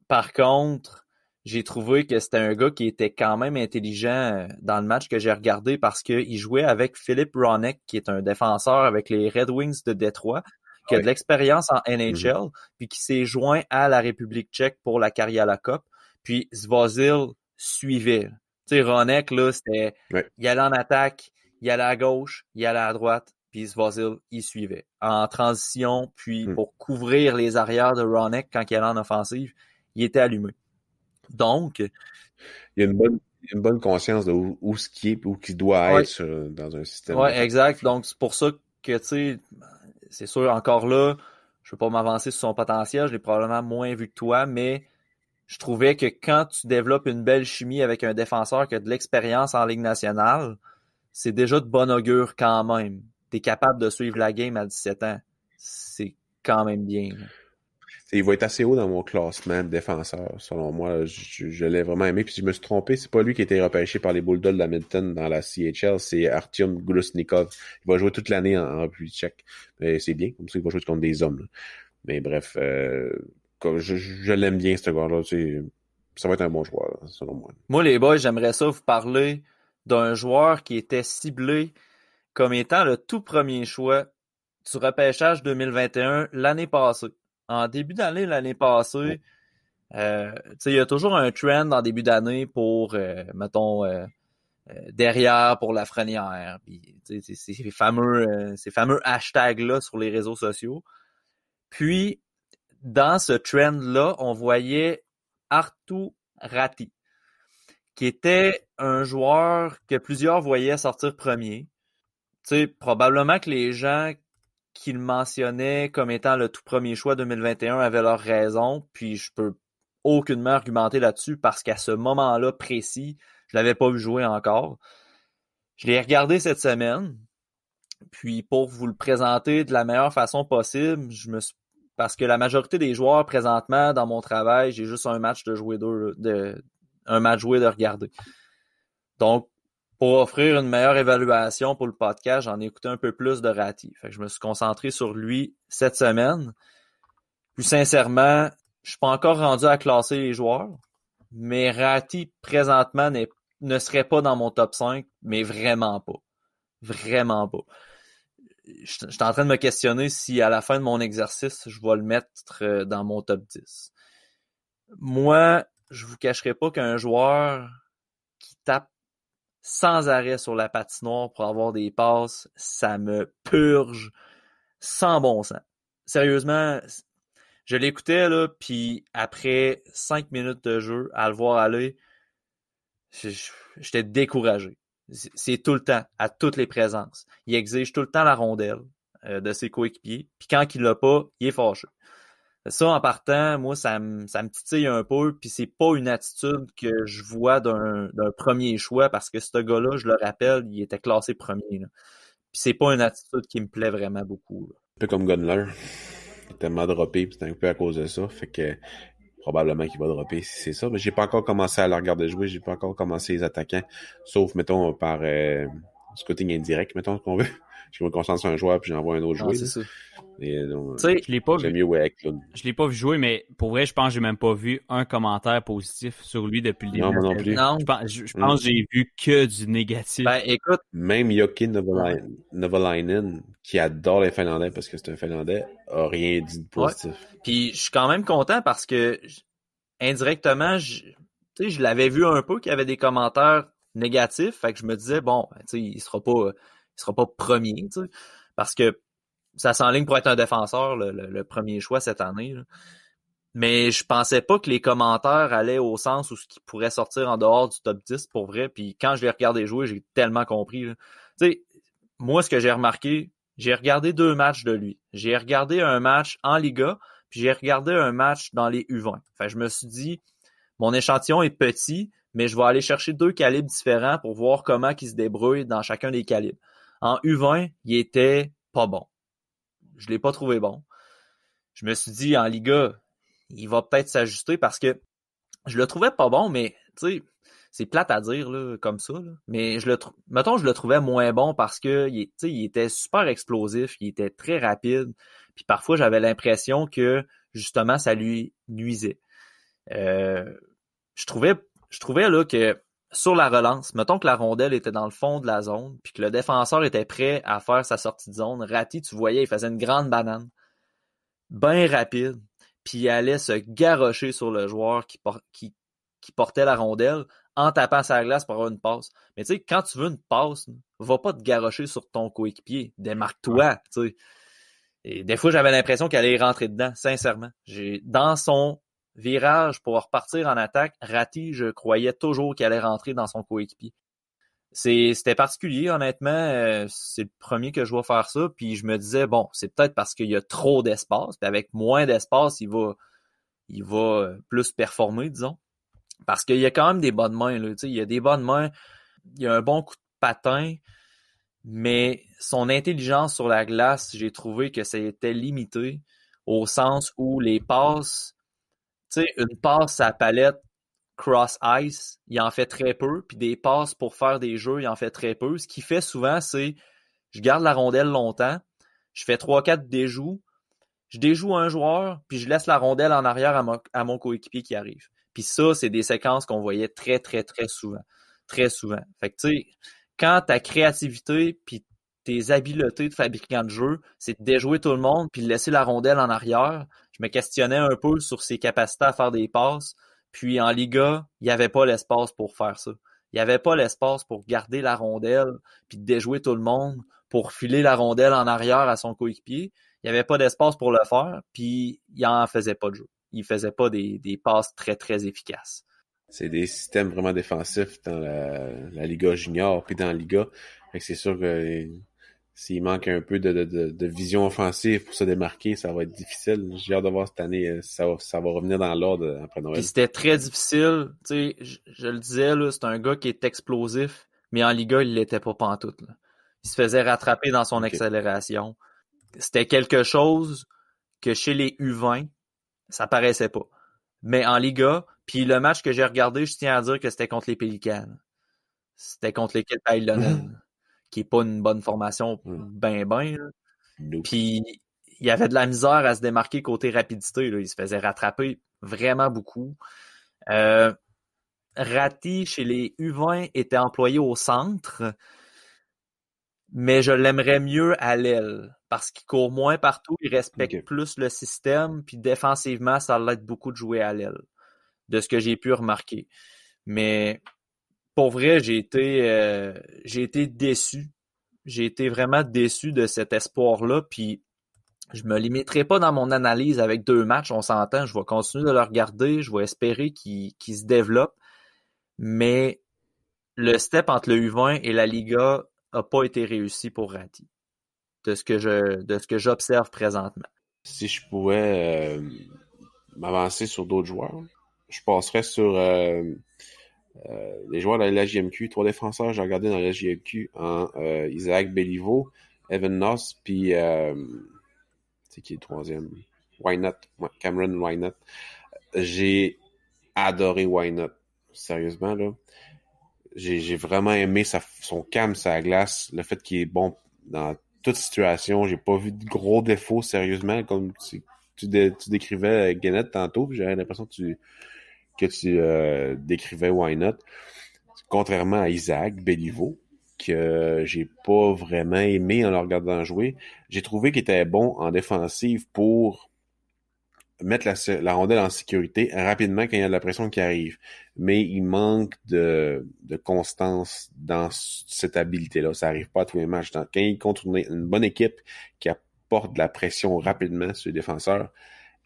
Par contre, j'ai trouvé que c'était un gars qui était quand même intelligent dans le match que j'ai regardé parce qu'il jouait avec Philipp Hronek, qui est un défenseur avec les Red Wings de Détroit, qui a de l'expérience en NHL, puis qui s'est joint à la République tchèque pour la Karjala Cup. Puis Svozil suivait. Tu sais, Hronek, là, c'était... Il allait en attaque, il allait à gauche, il allait à droite, puis Svozil, il suivait. En transition, puis pour couvrir les arrières de Hronek quand il allait en offensive, il était allumé. Donc... Il y a une bonne conscience de où ce qui est, où qu'il doit être dans un système. Oui, exact. Donc, c'est pour ça que, tu sais, c'est sûr, encore là, je ne veux pas m'avancer sur son potentiel, je l'ai probablement moins vu que toi, mais je trouvais que quand tu développes une belle chimie avec un défenseur qui a de l'expérience en Ligue nationale, c'est déjà de bon augure quand même. Tu es capable de suivre la game à 17 ans. C'est quand même bien. Là. Il va être assez haut dans mon classement de défenseur, selon moi. Je l'ai vraiment aimé. Puis si je me suis trompé, c'est pas lui qui a été repêché par les Bulldogs d'Hamilton dans la CHL, c'est Artyom Glusnikov. Il va jouer toute l'année en République tchèque. Mais c'est bien, comme ça, il va jouer contre des hommes. Là. Mais bref, je l'aime bien, ce gars-là. Ça va être un bon joueur, là, selon moi. Moi, les boys, j'aimerais ça vous parler d'un joueur qui était ciblé comme étant le tout premier choix du repêchage 2021 l'année passée. En début d'année, l'année passée, il y a toujours un trend en début d'année pour, mettons, derrière pour Lafrenière. Puis, ces fameux hashtags-là sur les réseaux sociaux. Puis, dans ce trend-là, on voyait Arttu Räty, qui était un joueur que plusieurs voyaient sortir premier. Tu sais, probablement que les gens qui le mentionnaient comme étant le tout premier choix 2021 avaient leur raison, puis je peux aucunement argumenter là-dessus parce qu'à ce moment-là précis, je l'avais pas vu jouer encore. Je l'ai regardé cette semaine, puis pour vous le présenter de la meilleure façon possible, parce que la majorité des joueurs présentement dans mon travail, j'ai juste un match de regarder. Donc, pour offrir une meilleure évaluation pour le podcast, j'en ai écouté un peu plus de Räty. Fait que je me suis concentré sur lui cette semaine. Plus sincèrement, je suis pas encore rendu à classer les joueurs, mais Räty, présentement, ne serait pas dans mon top 5, mais vraiment pas. Vraiment pas. Je suis en train de me questionner si à la fin de mon exercice, je vais le mettre dans mon top 10. Moi, je vous cacherai pas qu'un joueur qui tape sans arrêt sur la patinoire pour avoir des passes. Ça me purge sans bon sens. Sérieusement, je l'écoutais, là, puis après 5 minutes de jeu, à le voir aller, j'étais découragé. C'est tout le temps, à toutes les présences. Il exige tout le temps la rondelle de ses coéquipiers, puis quand il l'a pas, il est fâché. Ça, en partant, moi, ça me titille un peu, puis c'est pas une attitude que je vois d'un premier choix, parce que ce gars-là, je le rappelle, il était classé premier, là. Puis c'est pas une attitude qui me plaît vraiment beaucoup, là. Un peu comme Gunler. Il est tellement droppé, puis c'est un peu à cause de ça. Fait que probablement qu'il va dropper si c'est ça. Mais j'ai pas encore commencé à le regarder jouer. J'ai pas encore commencé les attaquants. Sauf, mettons, par scouting indirect, mettons, qu'on veut. Je me concentre sur un joueur, puis j'envoie un autre jouer. C'est ça. Et donc, je l'ai pas j'aime vu. mieux ouais, Eklund. Je l'ai pas vu jouer, mais pour vrai, je pense que j'ai même pas vu un commentaire positif sur lui depuis le début. Non, moi non plus. Non. Je pense que j'ai vu que du négatif. Ben, écoute. Même Jokin Novalainen, qui adore les Finlandais parce que c'est un Finlandais, a rien dit de positif. Ouais. Puis je suis quand même content parce que indirectement, je l'avais vu un peu qu'il y avait des commentaires négatifs, fait que je me disais bon, il sera pas premier, t'sais, parce que ça s'enligne pour être un défenseur, le premier choix cette année, là. Mais je pensais pas que les commentaires allaient au sens où ce qui pourrait sortir en dehors du top 10 pour vrai. Puis quand je l'ai regardé jouer, j'ai tellement compris, là. Tu sais, moi, ce que j'ai remarqué, j'ai regardé 2 matchs de lui. J'ai regardé un match en Liga, puis j'ai regardé un match dans les U20. Fait que je me suis dit, mon échantillon est petit, mais je vais aller chercher 2 calibres différents pour voir comment il se débrouille dans chacun des calibres. En U20, il était pas bon. Je l'ai pas trouvé bon. Je me suis dit, en Liga, il va peut-être s'ajuster parce que je le trouvais pas bon, mais tu sais, c'est plate à dire là, comme ça, là. Mais je le trouvais moins bon parce que il était super explosif, il était très rapide, puis parfois j'avais l'impression que justement ça lui nuisait. Je trouvais là que sur la relance, mettons que la rondelle était dans le fond de la zone, puis que le défenseur était prêt à faire sa sortie de zone, Ratti, tu voyais, il faisait une grande banane, bien rapide, puis il allait se garrocher sur le joueur qui portait la rondelle en tapant sa glace pour avoir une passe. Mais tu sais, quand tu veux une passe, va pas te garrocher sur ton coéquipier, démarque-toi, tu sais. Et des fois, j'avais l'impression qu'il allait rentrer dedans, sincèrement. Dans son virage pour repartir en attaque, Ratti, je croyais toujours qu'il allait rentrer dans son coéquipier. C'était particulier, honnêtement. C'est le premier que je vois faire ça. Puis je me disais, bon, c'est peut-être parce qu'il y a trop d'espace. Puis avec moins d'espace, il va plus performer, disons. Parce qu'il y a quand même des bonnes mains, là. Tu sais, il y a des bonnes mains. Il y a un bon coup de patin. Mais son intelligence sur la glace, j'ai trouvé que c'était limité au sens où les passes, tu sais, une passe à palette cross-ice, il en fait très peu, puis des passes pour faire des jeux, il en fait très peu. Ce qu'il fait souvent, c'est je garde la rondelle longtemps, je fais 3-4 déjoues, je déjoue un joueur, puis je laisse la rondelle en arrière à mon coéquipier qui arrive. Puis ça, c'est des séquences qu'on voyait très, très, très souvent. Très souvent. Fait que tu sais, quand ta créativité puis tes habiletés de fabricant de jeu, c'est de déjouer tout le monde puis de laisser la rondelle en arrière, je me questionnais un peu sur ses capacités à faire des passes. Puis en Liga, il n'y avait pas l'espace pour faire ça. Il n'y avait pas l'espace pour garder la rondelle puis de déjouer tout le monde, pour filer la rondelle en arrière à son coéquipier. Il n'y avait pas d'espace pour le faire, puis il en faisait pas de jeu. Il faisait pas des passes très, très efficaces. C'est des systèmes vraiment défensifs dans la Liga junior puis dans la Liga. Fait que c'est sûr que s'il manque un peu de vision offensive pour se démarquer, ça va être difficile. J'ai hâte de voir cette année, ça va revenir dans l'ordre après Noël. Puis c'était très difficile. Tu sais, je le disais, là, c'est un gars qui est explosif, mais en Liga, il l'était pas pantoute, là. Il se faisait rattraper dans son accélération. C'était quelque chose que chez les U20, ça paraissait pas. Mais en Liga, puis le match que j'ai regardé, je tiens à dire que c'était contre les Pélicans. C'était contre l'équipe Ilonen, qui est pas une bonne formation ben. Puis il y avait de la misère à se démarquer côté rapidité, là. Il se faisait rattraper vraiment beaucoup. Ratti, chez les U20, était employé au centre, mais je l'aimerais mieux à l'aile, parce qu'il court moins partout, il respecte plus le système, puis défensivement, ça l'aide beaucoup de jouer à l'aile, de ce que j'ai pu remarquer. Mais pour vrai, j'ai été déçu. J'ai été vraiment déçu de cet espoir-là, puis je me limiterai pas dans mon analyse avec 2 matchs, on s'entend, je vais continuer de le regarder, je vais espérer qu'il se développe, mais le step entre le U20 et la Liga a pas été réussi pour Ratti, de ce que j'observe présentement. Si je pouvais m'avancer sur d'autres joueurs, je passerais sur les joueurs de la LHJMQ, 3 défenseurs, j'ai regardé dans la LHJMQ en Isaac Béliveau, Evan Noss, puis c'est qui est le troisième? Wynot, Cameron Wynot. J'ai adoré Wynot, sérieusement, là. J'ai vraiment aimé son calme sur la glace, le fait qu'il est bon dans toute situation. J'ai pas vu de gros défauts, sérieusement, comme tu décrivais Gennett tantôt, puis j'avais l'impression que tu décrivais Wynot. Contrairement à Isaac Béliveau, que j'ai pas vraiment aimé en le regardant jouer. J'ai trouvé qu'il était bon en défensive pour mettre la rondelle en sécurité rapidement quand il y a de la pression qui arrive. Mais il manque de constance dans cette habilité-là. Ça arrive pas à tous les matchs. Quand il contre une bonne équipe qui apporte de la pression rapidement sur les défenseurs,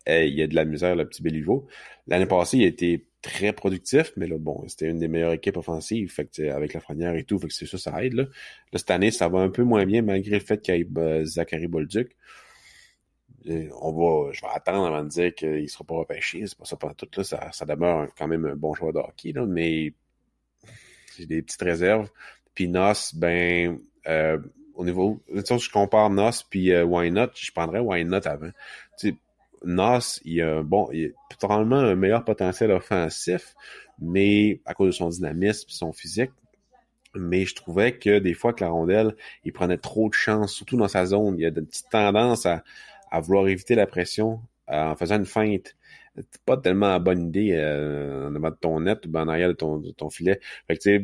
il y a de la misère, le petit Béliveau. L'année passée, il a été très productif, mais là, bon, c'était une des meilleures équipes offensives, fait que, avec Lafrenière et tout, fait que c'est ça aide, là. Là, cette année, ça va un peu moins bien, malgré le fait qu'il y ait Zachary Bolduc. Je vais attendre avant de dire qu'il sera pas repêché, c'est pas ça pendant tout, là, ça demeure quand même un bon joueur de hockey, là, mais j'ai des petites réserves. Puis Noss, au niveau, je compare Noss puis Wynot, je prendrais Wynot avant. Tu sais, Noss, il a probablement un meilleur potentiel offensif, mais à cause de son dynamisme et son physique. Mais je trouvais que des fois que la rondelle, il prenait trop de chance, surtout dans sa zone. Il y a une petite tendance à vouloir éviter la pression en faisant une feinte. C'est pas tellement une bonne idée en avant de ton net ou en arrière de ton filet. Fait que tu sais,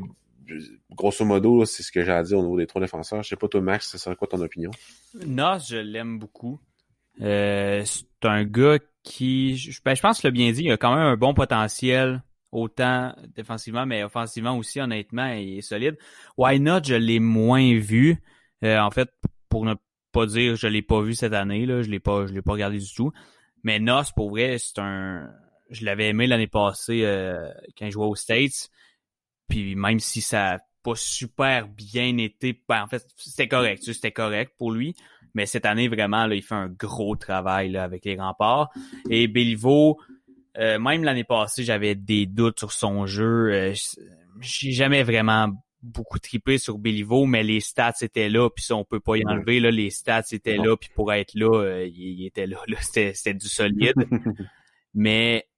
grosso modo, c'est ce que j'ai à dire au niveau des 3 défenseurs. Je sais pas toi, Max, ça serait quoi ton opinion? Noss, je l'aime beaucoup. C'est un gars qui, je pense que tu l'as bien dit, il a quand même un bon potentiel, autant défensivement, mais offensivement aussi, honnêtement, il est solide. Why Not, je l'ai moins vu. En fait, pour ne pas dire je l'ai pas vu cette année, là, je l'ai pas regardé du tout. Mais Noss, pour vrai, je l'avais aimé l'année passée quand il jouait aux States. Puis même si ça a pas super bien été, en fait, c'était correct pour lui. Mais cette année, vraiment, là, il fait un gros travail là, avec les Remparts. Et Béliveau, même l'année passée, j'avais des doutes sur son jeu. J'ai jamais vraiment beaucoup trippé sur Béliveau, mais les stats étaient là, puis ça, on peut pas y enlever. Là, les stats étaient là, puis pour être là, il était là. C'était du solide. Mais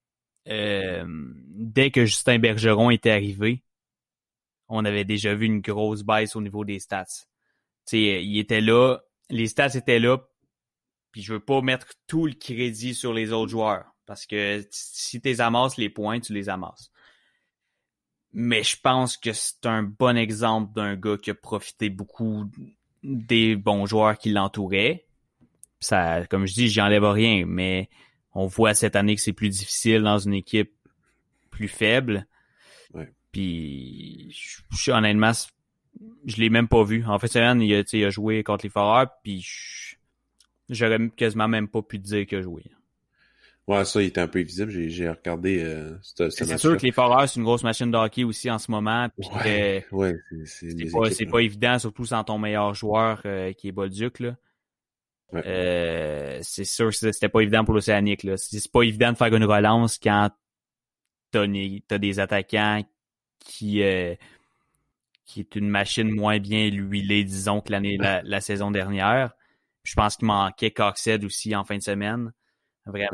dès que Justin Bergeron était arrivé, on avait déjà vu une grosse baisse au niveau des stats. Tu sais, il était là, les stats étaient là, puis je veux pas mettre tout le crédit sur les autres joueurs, parce que si tu amasses les points, tu les amasses. Mais je pense que c'est un bon exemple d'un gars qui a profité beaucoup des bons joueurs qui l'entouraient. Ça, comme je dis, j'y enlève rien, mais on voit cette année que c'est plus difficile dans une équipe plus faible. Ouais. Puis, honnêtement, je l'ai même pas vu. En fait, il a joué contre les Foreurs, puis j'aurais quasiment même pas pu te dire qu'il a joué. Ouais, ça, il était un peu invisible. J'ai regardé c'est sûr que les Foreurs, c'est une grosse machine de hockey aussi en ce moment. Puis c'est pas évident, surtout sans ton meilleur joueur qui est Bolduc, là. Ouais. C'est sûr que c'était pas évident pour l'Océanique, là. C'est pas évident de faire une relance quand t'as des attaquants qui est une machine moins bien huilée, disons, que la saison dernière. Puis je pense qu'il manquait Coxhead aussi en fin de semaine.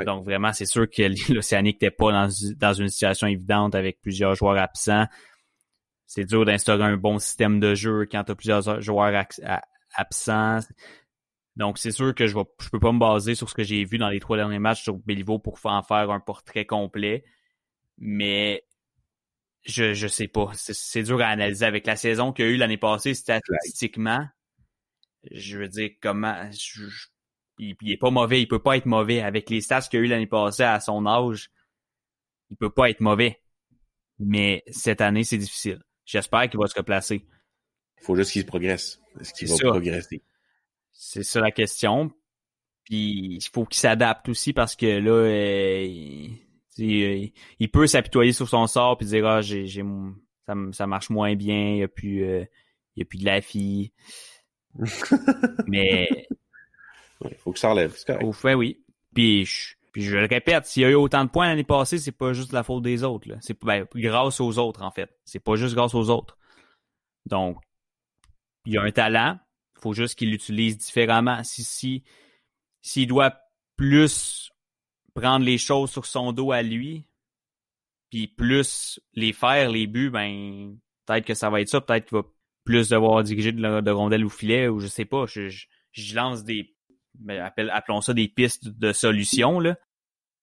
Donc vraiment, c'est sûr que l'Océanique n'était pas dans une situation évidente avec plusieurs joueurs absents. C'est dur d'instaurer un bon système de jeu quand tu as plusieurs joueurs absents. Donc c'est sûr que je peux pas me baser sur ce que j'ai vu dans les 3 derniers matchs sur Béliveau pour en faire un portrait complet. Mais je sais pas. C'est dur à analyser avec la saison qu'il y a eu l'année passée statistiquement. Je veux dire, comment... Il est pas mauvais, il peut pas être mauvais. Avec les stats qu'il a eu l'année passée à son âge, il peut pas être mauvais. Mais cette année, c'est difficile. j'espère qu'il va se replacer. Il faut juste qu'il progresse. Est-ce qu'il va progresser? C'est ça la question. Puis il faut qu'il s'adapte aussi parce que là, il peut s'apitoyer sur son sort puis dire ça marche moins bien, il y a plus de la fille. Mais il faut que ça enlève. Oui. Puis je le répète, s'il y a eu autant de points l'année passée, c'est pas juste la faute des autres. Là. C'est grâce aux autres, en fait. C'est pas juste grâce aux autres. Donc, il y a un talent. Il faut juste qu'il l'utilise différemment. S'il doit plus prendre les choses sur son dos à lui, puis plus les faire, les buts, ben peut-être que ça va être ça. Peut-être qu'il va plus devoir diriger de rondelles au filet, ou je sais pas. Je lance appelons ça des pistes de solutions, là,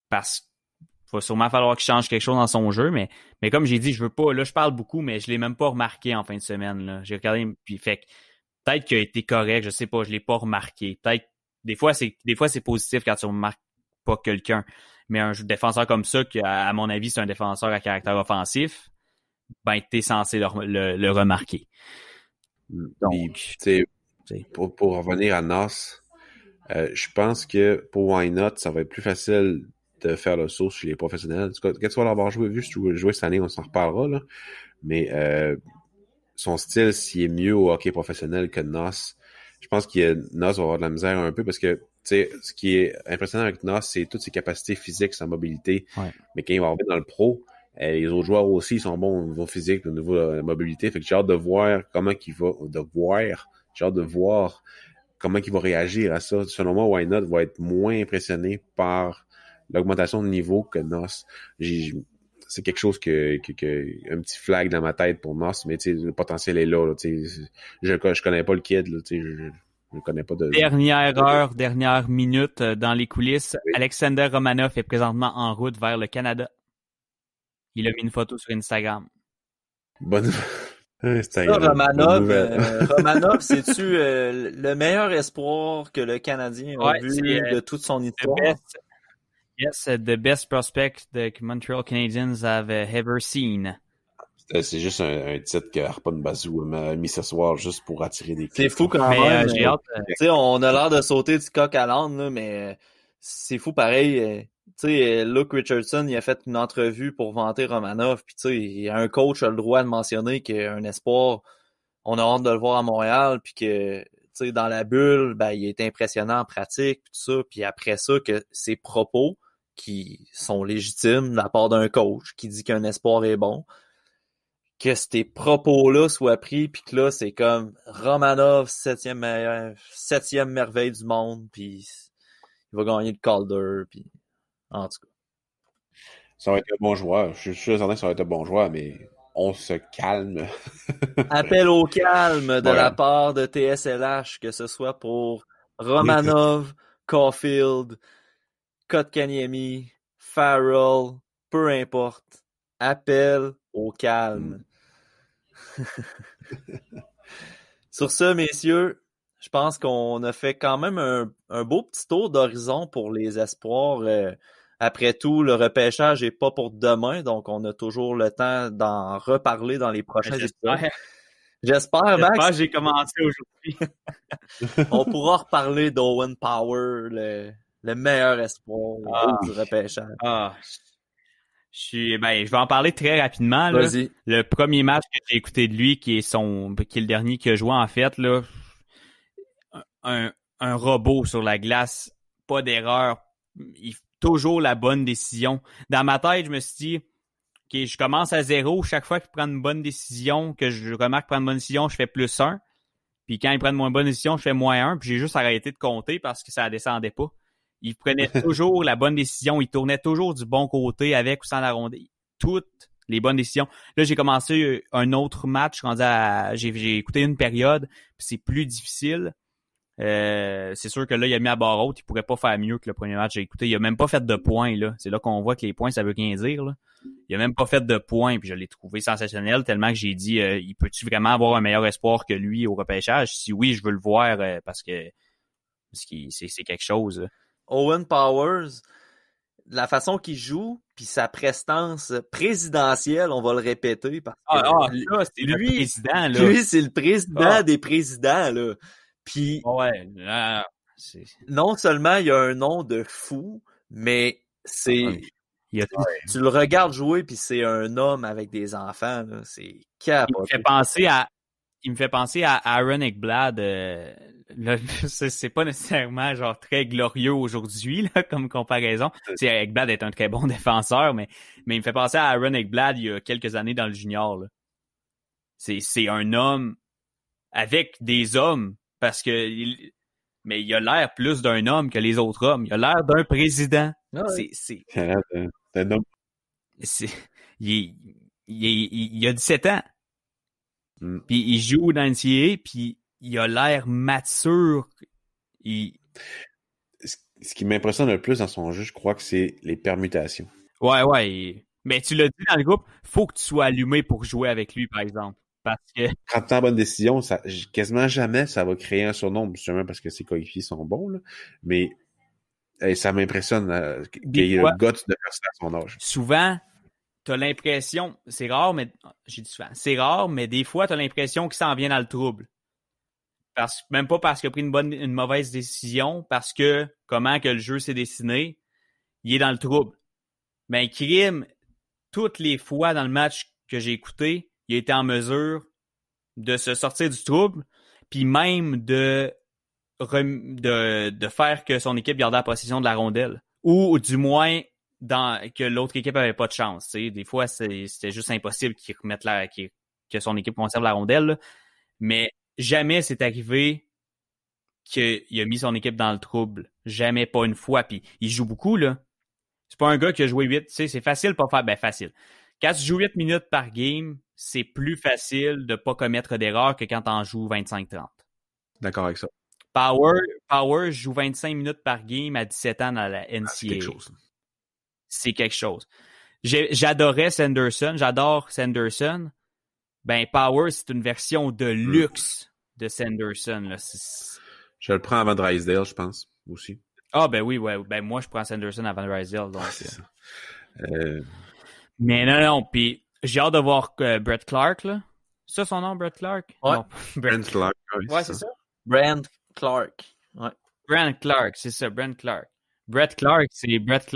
parce qu'il va sûrement falloir qu'il change quelque chose dans son jeu, mais comme j'ai dit, je veux pas, là, je parle beaucoup, mais je l'ai même pas remarqué en fin de semaine, là. J'ai regardé, puis peut-être qu'il a été correct, je sais pas, je l'ai pas remarqué. Peut-être, des fois, c'est positif quand tu remarques pas quelqu'un, mais un défenseur comme ça, qui, à mon avis, c'est un défenseur à caractère offensif, ben, t'es censé le remarquer. Donc, pour revenir à Nos, je pense que pour Why Not, ça va être plus facile de faire le saut chez les professionnels. Quand tu vas l'avoir joué cette année, on s'en reparlera, là. Mais son style, s'il est mieux au hockey professionnel que Nos, je pense que Nos va avoir de la misère un peu parce que, tu sais, ce qui est impressionnant avec Nos, c'est toutes ses capacités physiques, sa mobilité. Ouais. Mais quand il va arriver dans le pro, les autres joueurs aussi sont bons au niveau physique, au niveau de la mobilité. Fait que j'ai hâte de voir comment il va réagir à ça. Selon moi, Why Not va être moins impressionné par l'augmentation de niveau que Nos. C'est quelque chose un petit flag dans ma tête pour Nos, mais le potentiel est là. Je connais pas le kid, là, je connais pas de... Dernière minute dans les coulisses. Oui. Alexander Romanov est présentement en route vers le Canada. Il a mis une photo sur Instagram. Bonne... Romanov, c'est-tu le meilleur espoir que le Canadien a vu de toute son histoire? The best prospect that Montreal Canadiens have ever seen. C'est juste un titre que Harpon Bazou m'a mis ce soir juste pour attirer des clics. C'est fou quand même. J'ai hâte. On a l'air de sauter du coq à l'âne, là, mais c'est fou pareil. Luke Richardson, il a fait une entrevue pour vanter Romanov, puis un coach a le droit de mentionner qu'un espoir, on a hâte de le voir à Montréal, puis que dans la bulle, ben il est impressionnant en pratique, puis tout ça, puis après ça, que ses propos qui sont légitimes de la part d'un coach qui dit qu'un espoir est bon, que ces propos-là soient pris, puis que là, c'est comme Romanov, septième merveille du monde, puis il va gagner le Calder, puis en tout cas. Ça va être un bon joueur. Je suis sûr certain que ça va être un bon joueur, mais on se calme. Appel au calme de la part de TSLH, que ce soit pour Romanov, Caulfield, Kotkaniemi, Farrell, peu importe. Appel au calme. Sur ce, messieurs, je pense qu'on a fait quand même un beau petit tour d'horizon pour les espoirs. Après tout, le repêchage n'est pas pour demain, donc on a toujours le temps d'en reparler dans les prochains épisodes. J'espère, Max. J'espère que j'ai commencé aujourd'hui. On pourra reparler d'Owen Power, le meilleur espoir du repêchage. Je vais en parler très rapidement. Là. Vas-y. Le premier match que j'ai écouté de lui, qui est le dernier qu'il a joué en fait, là, un robot sur la glace, pas d'erreur, toujours la bonne décision. Dans ma tête, je me suis dit, OK, je commence à 0. Chaque fois qu'il prend une bonne décision, que je remarque prendre une bonne décision, je fais +1. Puis quand il prend une moins bonne décision, je fais -1. Puis j'ai juste arrêté de compter parce que ça descendait pas. Il prenait toujours la bonne décision. Il tournait toujours du bon côté avec ou sans la rondelle. Toutes les bonnes décisions. Là, j'ai commencé un autre match. J'ai écouté une période. Puis c'est plus difficile. C'est sûr que là, il a mis à barre haute. Il pourrait pas faire mieux que le premier match que j'ai écouté. Il a même pas fait de points. Là. C'est là qu'on voit que les points, ça veut rien dire. Là. Il a même pas fait de points. Puis je l'ai trouvé sensationnel tellement que j'ai dit, il peut-tu vraiment avoir un meilleur espoir que lui au repêchage? Si oui, je veux le voir parce que c'est quelque chose. Owen Powers, la façon qu'il joue, puis sa prestance présidentielle, on va le répéter, parce que ça, c'est lui, le président, là. Lui, c'est le président des présidents, là. Puis, non seulement il a un nom de fou, mais c'est... Tu le regardes jouer, puis c'est un homme avec des enfants, là. C'est capoté. Il me fait penser à Aaron Ekblad. C'est pas nécessairement genre très glorieux aujourd'hui là, comme comparaison. Ekblad est un très bon défenseur, mais il me fait penser à Aaron Ekblad il y a quelques années dans le junior. Là. C'est un homme avec des hommes parce que mais il a l'air plus d'un homme que les autres hommes. Il a l'air d'un président. C'est un homme. Il a 17 ans. Puis il joue dans NCAA, puis il a l'air mature. Ce qui m'impressionne le plus dans son jeu, je crois que c'est les permutations. Ouais. Mais tu l'as dit dans le groupe, faut que tu sois allumé pour jouer avec lui, par exemple. Parce que quand tu as la bonne décision, quasiment jamais ça va créer un surnombre, justement parce que ses coéquipiers sont bons. Là. Mais ça m'impressionne qu'il y ait le guts de faire ça à son âge. Souvent, t'as l'impression, c'est rare, mais des fois, t'as l'impression qu'il s'en vient dans le trouble. Même pas parce qu'il a pris une mauvaise décision, parce que comment que le jeu s'est dessiné, il est dans le trouble. Mais Crime, toutes les fois dans le match que j'ai écouté, il a été en mesure de se sortir du trouble, puis même de faire que son équipe gardait la possession de la rondelle. Ou du moins que l'autre équipe avait pas de chance. T'sais. Des fois, c'était juste impossible que son équipe conserve la rondelle. Là. Mais jamais c'est arrivé qu'il a mis son équipe dans le trouble. Jamais, pas une fois. Puis il joue beaucoup, là. C'est pas un gars qui a joué 8. C'est facile pas faire. Ben, facile. Quand tu joues 8 minutes par game, c'est plus facile de pas commettre d'erreurs que quand t'en joues 25-30. D'accord avec ça. Power joue 25 minutes par game à 17 ans dans la NCAA. C'est quelque chose. C'est quelque chose. J'adore Sanderson. Ben, Power, c'est une version de luxe de Sanderson. Là. Je le prends avant Drysdale, je pense, aussi. Ah, ben oui, ouais. Ben, moi, je prends Sanderson avant Drysdale. Donc, c'est ça. Mais non. Puis, j'ai hâte de voir Brett Clark, là. C'est ça son nom, Brett Clark? Ouais. Non, Brent Clark. Ouais, c'est ça. Brent Clark. Ouais. Brent Clark, c'est ça, Brent Clark. Brett Clark, c'est... Brett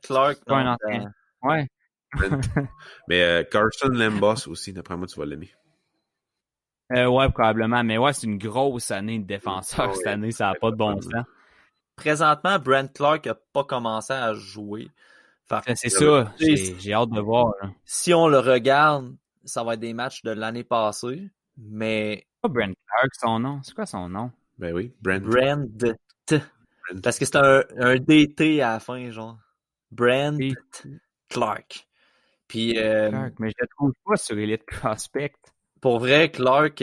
Clark. Pas un ancien. Ouais. Mais Carson Lambos aussi, d'après moi, tu vas l'aimer. Ouais, probablement. Mais ouais, c'est une grosse année de défenseur cette année. Ça n'a pas de bon sens. Présentement, Brent Clark n'a pas commencé à jouer. C'est ça. J'ai hâte de voir. Là. Si on le regarde, ça va être des matchs de l'année passée. Mais... C'est pas Brent Clark, son nom. C'est quoi son nom? Ben oui, Brent. Parce que c'est un DT à la fin, genre. Brent Clark. Puis, Clark, mais je le trouve pas sur Elite Prospect. Pour vrai, Clark,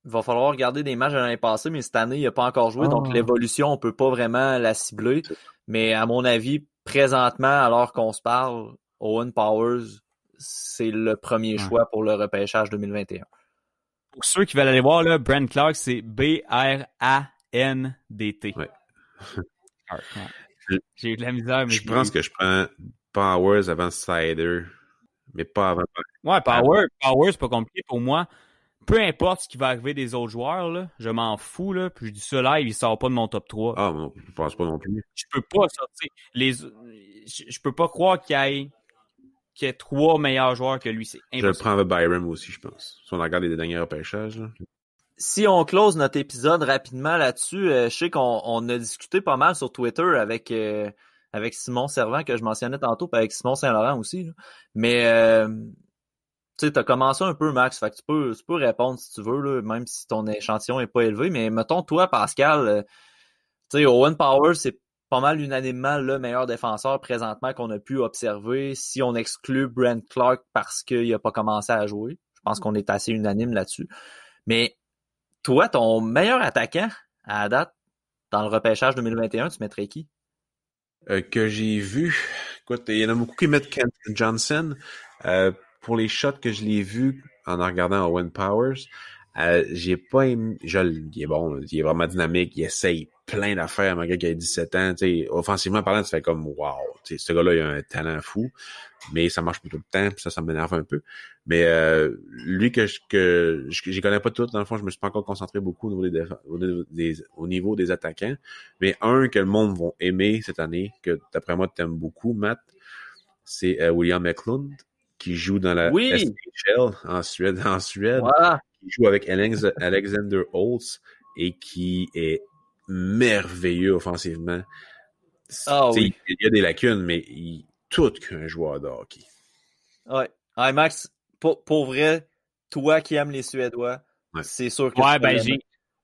va falloir regarder des matchs de l'année passée, mais cette année, il n'a pas encore joué, donc l'évolution, on peut pas vraiment la cibler. Mais à mon avis, présentement, alors qu'on se parle, Owen Powers, c'est le premier choix pour le repêchage 2021. Pour ceux qui veulent aller voir, là, Brent Clark, c'est B-R-A-N-D-T. Ouais. J'ai eu de la misère. Mais je pense que je prends Powers avant Sider, mais pas avant. Ouais, Powers, c'est pas compliqué pour moi. Peu importe ce qui va arriver des autres joueurs, là, je m'en fous, là, puis je dis ça live, il sort pas de mon top 3. Ah, non, je pense pas non plus. Je peux pas sortir. Je peux pas croire qu'il y ait 3 meilleurs joueurs que lui. C'est impossible. Je le prends avec Byram aussi, je pense. Si on regarde les derniers repêchages. Là. Si on close notre épisode rapidement là-dessus, je sais qu'on a discuté pas mal sur Twitter avec Simon Servant, que je mentionnais tantôt, puis avec Simon Saint-Laurent aussi. Là. Mais tu sais, t'as commencé un peu, Max, fait que tu peux répondre si tu veux, là, même si ton échantillon est pas élevé. Mais mettons, toi, Pascal, tu sais, Owen Powers, c'est pas mal unanimement le meilleur défenseur présentement qu'on a pu observer si on exclut Brent Clark parce qu'il n'a pas commencé à jouer. Je pense qu'on est assez unanime là-dessus. Mais toi, ton meilleur attaquant à la date, dans le repêchage 2021, tu mettrais qui? Que j'ai vu, écoute, il y en a beaucoup qui mettent Kent Johnson. Pour les shots que je l'ai vus en regardant Owen Powers, j'ai pas aimé. Il est bon, il est vraiment dynamique, il essaye plein d'affaires, un gars qui a 17 ans, tu sais, offensivement parlant, tu fais comme wow, tu sais, ce gars-là, il a un talent fou, mais ça marche pas tout le temps, puis ça m'énerve un peu. Mais lui que j'y connais pas tout, dans le fond, je me suis pas encore concentré beaucoup au niveau des attaquants, mais un que le monde va aimer cette année, que d'après moi t'aimes beaucoup, Matt, c'est William Eklund, qui joue dans la SHL en Suède, Voilà. qui joue avec Alexander Holtz et qui est merveilleux offensivement. Oui. Il y a des lacunes, mais tout qu'un joueur de hockey. Ouais. Hey Max, pour vrai, toi qui aimes les Suédois, c'est sûr que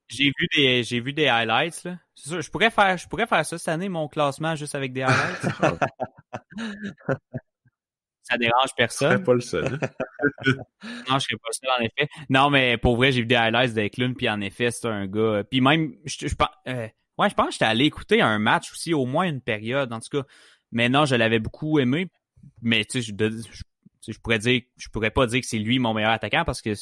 j'ai vu des highlights là. C'est sûr, je pourrais faire ça cette année, mon classement juste avec des highlights. Ça dérange personne. Je serais pas le seul. Non, je serais pas le seul en effet. Non, mais pour vrai, j'ai vu des highlights d'Eklund, puis en effet, c'est un gars. Puis même, je pense que j'étais allé écouter un match aussi, au moins une période, en tout cas. Mais non, je l'avais beaucoup aimé. Mais tu sais, je pourrais pas dire que c'est lui mon meilleur attaquant parce que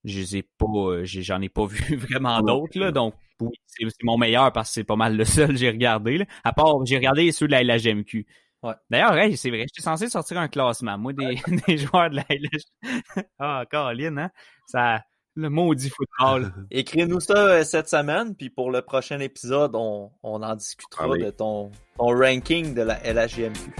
j'en ai pas vu vraiment d'autres, là. Donc, oui, c'est mon meilleur parce que c'est pas mal le seul que j'ai regardé, là. À part, j'ai regardé ceux de la LHMQ. Ouais. D'ailleurs, hey, c'est vrai, j'étais censé sortir un classement, moi, des joueurs de la LHMQ. Ah, Caroline, hein? Ça, le maudit football. Écris-nous ça cette semaine, puis pour le prochain épisode, on en discutera de ton ranking de la LHJMQ.